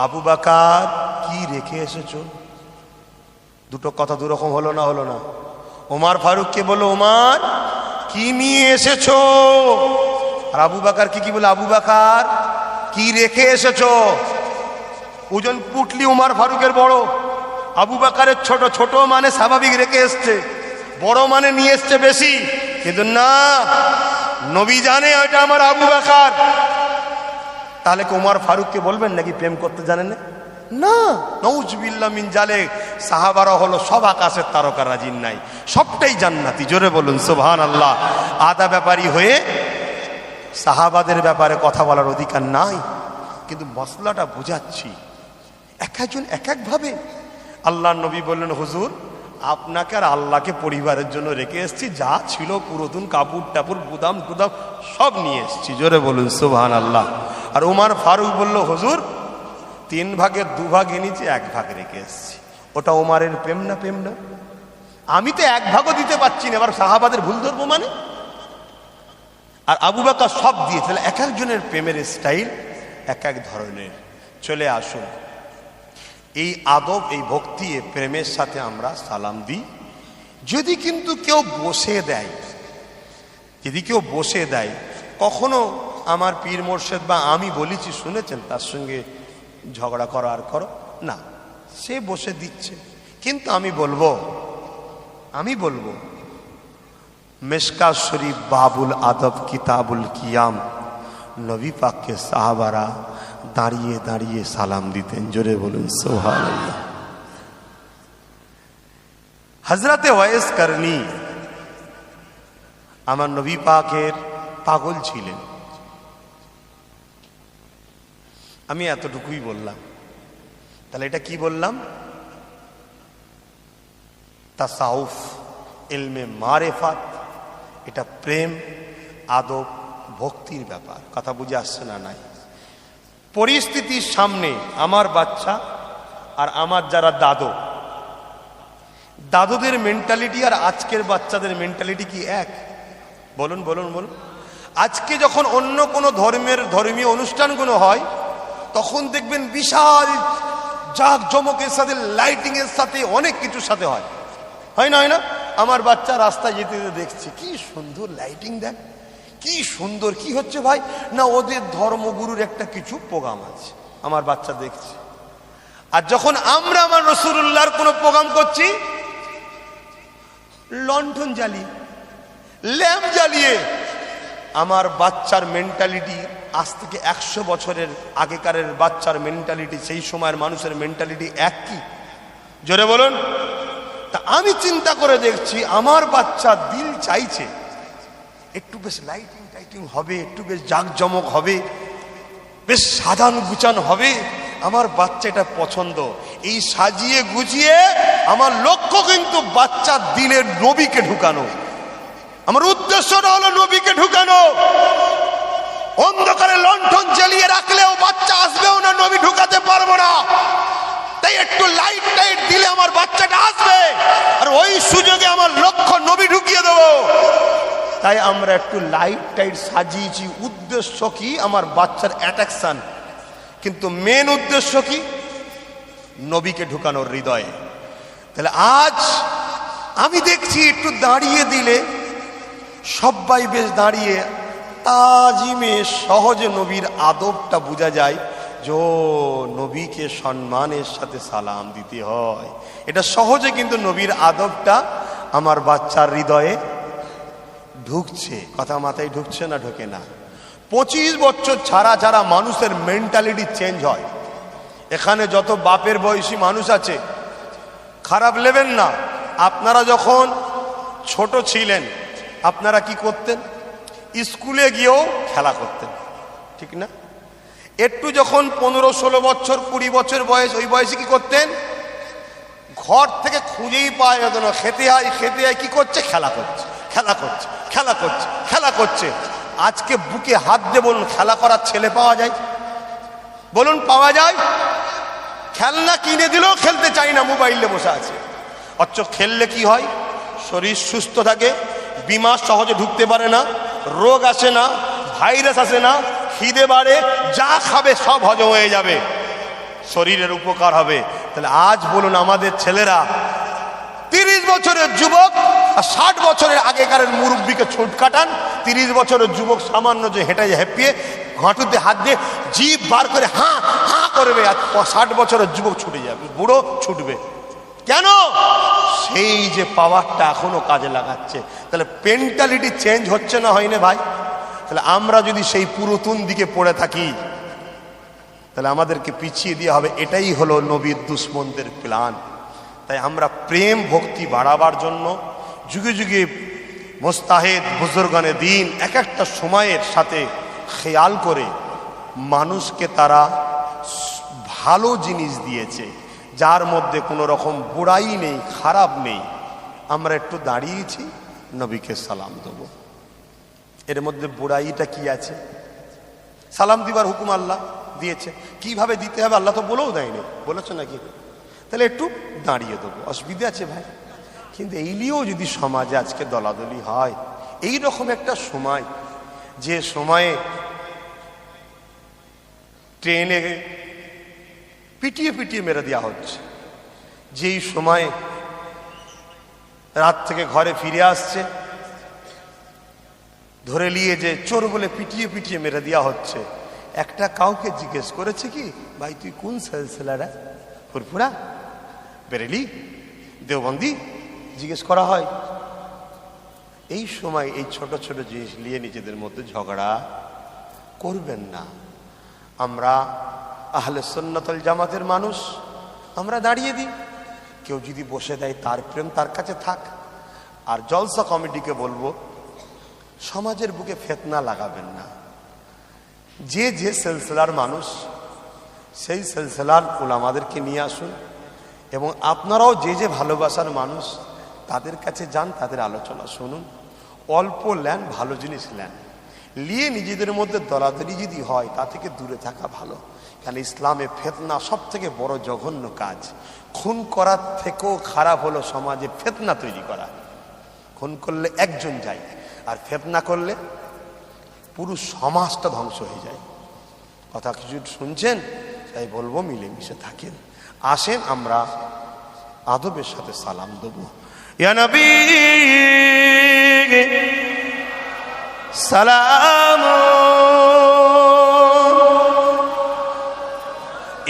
আবু বকর কি রেখে এসেছো? দুটো কথা দুরকম হলো না? হলো না? উমর ফারুককে বলো, উমর কি নিয়ে এসেছো? আর আবু বকর কি বলে, আবু বকর কি রেখে এসেছো? ওজন পুটলি উমর ফারুকের বড়, আবু বকরের ছোট। ছোট মানে স্বাভাবিক রেখে এসছে, বড় মানে নিয়ে এসছে বেশি। কিন্তু না, নবী জানে ওইটা আমার আবু বকর। তাহলে কি উমর ফারুককে বলবেন নাকি প্রেম করতে জানেন না? নাউজুবিল্লাহ মিন জালিক। সাহাবারা হলো সব আকাশের তারকা, রাজিন নাই, সবটাই জান্নাতি। জোরে বলুন সুবহানাল্লাহ। আদা ব্যাপারী হয়ে সাহাবাদের ব্যাপারে কথা বলার অধিকার নাই, কিন্তু মশলাটা বুঝাচ্ছি। এক একজন এক এক ভাবে। আল্লাহ নবী বললেন, হুজুর আপনাকে আর আল্লাহকে পরিবারের জন্য রেখে এসেছি, যা ছিল পুরাতন কাপড় টাপুর গুদাম টুদাম সব নিয়ে এসেছি। জোরে বলুন সুবহানাল্লাহ। আর উমর ফারুক বলল, হুজুর 3 ভাগের 2 ভাগ এনেছি, 1 ভাগ রেখে এসেছি। ওটা উমরের প্রেম না? প্রেম না? আমি তো 1 ভাগও দিতে পারছি না, এবার সাহাবাদের ভুল ধরবো মানে? আর আবু বকর সব দিয়েছিল। এক একজনের প্রেমের স্টাইল এক এক ধরনের। চলে আসুন, এই আদব, এই ভক্তি, এই প্রেমের সাথে আমরা সালাম দিই। যদি কিন্তু কেউ বসে দেয়, যদি কেউ বসে দেয়, কখনো আমার পীর মোর্শেদ বা আমি বলেছি শুনেছেন তার সঙ্গে ঝগড়া করো আর করো না, সে বসে দিচ্ছে। কিন্তু আমি বলবো মিশকাত শরীফ বাবুল আদব কিতাবুল কিয়াম, নবী পাককে সাহাবারা দাঁড়িয়ে দাঁড়িয়ে সালাম দিতেন। জোরে বলুন সুবহানাল্লাহ। হযরতে ওয়াইস করনি আমার নবী পাকের পাগল ছিলেন। আমি এতটুকুই বললাম। তাহলে এটা কি বললাম? তাসাউফ, ইলমে মারেফাত, এটা প্রেম, আদব, ভক্তির ব্যাপার। কথা বুঝে আসছে না? নাই। পরিস্থিতির সামনে আমার বাচ্চা আর আমার যারা দাদুদের মেন্টালিটি আর আজকের বাচ্চাদের মেন্টালিটি কি এক? বলুন বলুন বলুন। আজকে যখন অন্য কোনো ধর্মীয় অনুষ্ঠানগুলো হয়, তখন দেখবেন বিশাল জাঁকজমকের সাথে, লাইটিং এর সাথে, অনেক কিছুর সাথে হয় না? হয় না? আমার বাচ্চা রাস্তায় যেতে যেতে দেখছি, কি সুন্দর লাইটিং, দেখ কি সুন্দর। কি হচ্ছে ভাই? না ওদের ধর্মগুরুর একটা কিছু প্রোগ্রাম আছে, আমার বাচ্চা দেখছে। আর যখন আমরা আমার রাসূলুল্লাহর কোনো প্রোগ্রাম করছি, লণ্ঠন জ্বালিয়ে, ল্যাম্প জ্বালিয়ে, আমার বাচ্চার মেন্টালিটি আজ থেকে 100 বছরের আগেকারের বাচ্চার মেন্টালিটি, সেই সময়ের মানুষের মেন্টালিটি এক কি? জোরে বলুন। তা আমি চিন্তা করে দেখছি, আমার বাচ্চা দিল চাইছে একটু বেশ লাইটিং হবে, একটু বেশ জাঁকজমক হবে, বেশ সাজান গুছান হবে। আমার বাচ্চা এটা পছন্দ। এই সাজিয়ে গুছিয়ে আমার লক্ষ্য কিন্তু বাচ্চার দিলের নবীকে ঢুকানো। আমার উদ্দেশ্যটা হলো নবীকে ঢুকানো। অন্ধকারে লণ্ঠন জ্বালিয়ে রাখলেও বাচ্চা আসবেও না, নবী ঢুকাতে পারবো না। তাই একটু লাইট টাইট দিলে আমার বাচ্চাটা আসবে, আর ওই সুযোগে আমার লক্ষ্য নবী ঢুকিয়ে দেবো। তাই আমরা একটু লাইট টাইট সাজিয়েছি। উদ্দেশ্য কি? আমার বাচ্চার অ্যাট্রাকশন। কিন্তু মেন উদ্দেশ্য কি? নবীকে ঢুকানোর হৃদয়ে। তাহলে আজ আমি দেখছি একটু দাঁড়িয়ে দিলে সবাই বেশ দাঁড়িয়ে তাজিমে সহজে নবীর আদবটা বোঝা যায়, যে নবীকে সম্মানের সাথে সালাম দিতে হয়। এটা সহজে কিন্তু নবীর আদবটা আমার বাচ্চার হৃদয়ে ঢুকছে। কথা মাথায় ঢুকছে না? ঢোকে না। 25 বছর ছাড়া ছাড়া মানুষের মেন্টালিটি চেঞ্জ হয়। এখানে যত বাপের বয়সী মানুষ আছে, খারাপ নেবেন না। আপনারা যখন ছোট ছিলেন আপনারা কি করতেন? স্কুলে গিয়েও খেলা করতেন, ঠিক না? একটু যখন 15-16 বছর 20 বছর বয়স, ওই বয়সে কি করতেন? ঘর থেকে খুঁজেই পাওয়া যেত না। খেতে হয় কি করছে? খেলা করছে, খেলা করছে, খেলা করছে, খেলা করছে। আজকে বুকে হাত দিয়ে বলুন, খেলা করার ছেলে পাওয়া যায়? বলুন, পাওয়া যায়? খেলনা কিনে দিলেও খেলতে চাই না, মোবাইলে বসে আছে। অথচ খেললে কি হয়? শরীর সুস্থ থাকে, বিমার সহজে ঢুকতে পারে না, রোগ আসে না, ভাইরাস আসে না, খিদে বাড়ে, যা খাবে সব হজম হয়ে যাবে, শরীরের উপকার হবে। তাহলে আজ বলুন, আমাদের ছেলেরা 30 বছরের যুবক আর 60 বছরের আগেকারের মুরব্বীকে ছুট কাটান। 30 বছরের যুবক সামান্য যে হেঁটে হেঁপিয়ে হাঁটুতে হাত দিয়ে জিভ বার করে হাঁ হাঁ করবে, আর 60 বছরের যুবক ছুটে যাবে, বুড়ো ছুটবে। কেন? সেই যে পাওয়ারটা এখনো কাজে লাগাচ্ছে। তাহলে মেন্টালিটি চেঞ্জ হচ্ছে না, হয়নি ভাই? তাহলে আমরা যদি সেই পুরাতন দিকে পড়ে থাকি তাহলে আমাদেরকে পিছিয়ে দিয়ে হবে। এটাই হলো নবীর দুশ্মনদের প্ল্যান। তাই আমরা প্রেম ভক্তি বাড়াবার জন্য যুগে যুগে মোস্তাহেদ বুজুর্গানে দিন এক একটা সময়ের সাথে খেয়াল করে মানুষকে তারা ভালো জিনিস দিয়েছে, যার মধ্যে কোনো রকম বুড়াই নেই, খারাপ নেই। আমরা একটু দাঁড়িয়েছি, নবীকে সালাম দেবো। এর মধ্যে বুড়াইটা কি আছে? সালাম দিবার হুকুম আল্লাহ দিয়েছে। কিভাবে দিতে হবে আল্লাহ তো বলেও দেয়নি, বলেছে নাকি? তাহলে একটু দাঁড়িয়ে দেবো, অসুবিধা আছে ভাই? কিন্তু এই নিয়েও যদি সমাজে আজকে দলাদলি হয়, এই রকম একটা সময়, যে সময়ে ট্রেনে পিটিয়ে পিটিয়ে মেরে দেওয়া হচ্ছে, যেই সময়ে রাত থেকে ঘরে ফিরে আসছে ধরে নিয়ে যে চোর বলে পিটিয়ে পিটিয়ে মেরে দেওয়া হচ্ছে, একটা কাউকে জিজ্ঞেস করেছে কি, ভাই তুই কোন সিলসিলারা? ফুরফুরা, বেরেলি, দেওবন্দি? জিজ্ঞেস করা হয়? এই সময় এই ছোট ছোট জিনিস নিয়ে নিজেদের মধ্যে ঝগড়া করবেন না। আমরা আহলে সুন্নাত ওয়াল জামাতের মানুষ, আমরা দাঁড়িয়ে দিই। কেউ যদি বসে দেয় তার প্রেম তার কাছে থাক। আর জলসা কমিটিকে বলবো, সমাজের বুকে ফিতনা লাগাবেন না। যে যে সিলসিলার মানুষ সেই সিলসিলার উলামাদেরকে নিয়ে আসুন, এবং আপনারাও যে যে ভালোবাসার মানুষ তাদের কাছে যান, তাদের আলোচনা শুনুন, অল্প নেন, ভালো জিনিস নেন। নিয়ে নিজেদের মধ্যে দলাদলি যদি হয় তা থেকে দূরে থাকা ভালো। কারণ ইসলামে ফিতনা সব থেকে বড় জঘন্য কাজ। খুন করার থেকেও খারাপ হলো সমাজে ফিতনা তৈরি করা। খুন করলে একজন যায়, আর ফিতনা করলে পুরো সমাজটা ধ্বংস হয়ে যায়। কথা কিছু শুনছেন? তাই বলবো, মিলেমিশে থাকেন। আসেন আমরা আদবের সাথে সালাম দেবো। ইয়া নবী সালাম,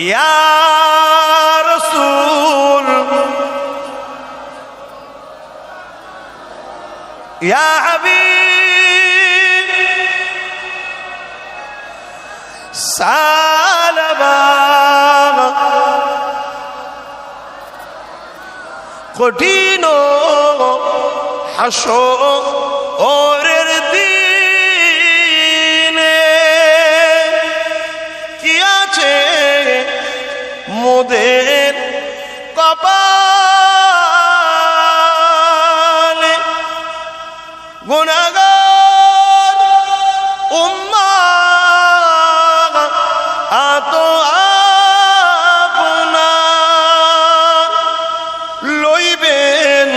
ইয়া রাসূল, ইয়া হাবিব সালাম। কঠিন হাসরের দিনে কি আছে মোদের কপালে? গুনাহ তো আপনার লইবেন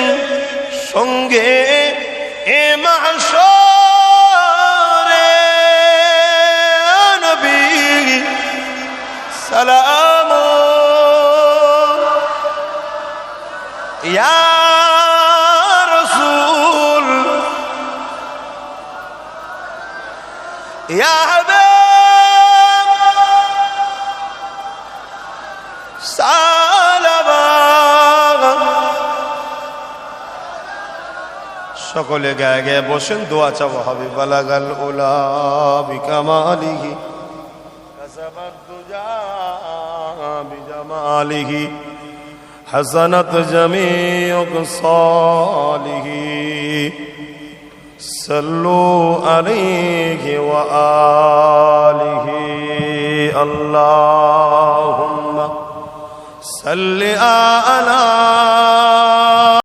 সঙ্গে এ মাহশরে নবী সালাম ইয়া রাসূল ইয়া হাবিব সালাম। সকলে গায়ে গায়ে বসেন, দোয়া চাওয়া হবে। বালাগাল উলা বিকামালিহি কাসাবাত দুজা বিজামালিহি হাসানাত জামিউ সালিহি সাল্লু আলাইহি ওয়া আলিহি আল্লাহুম্মা সাল্লি আলা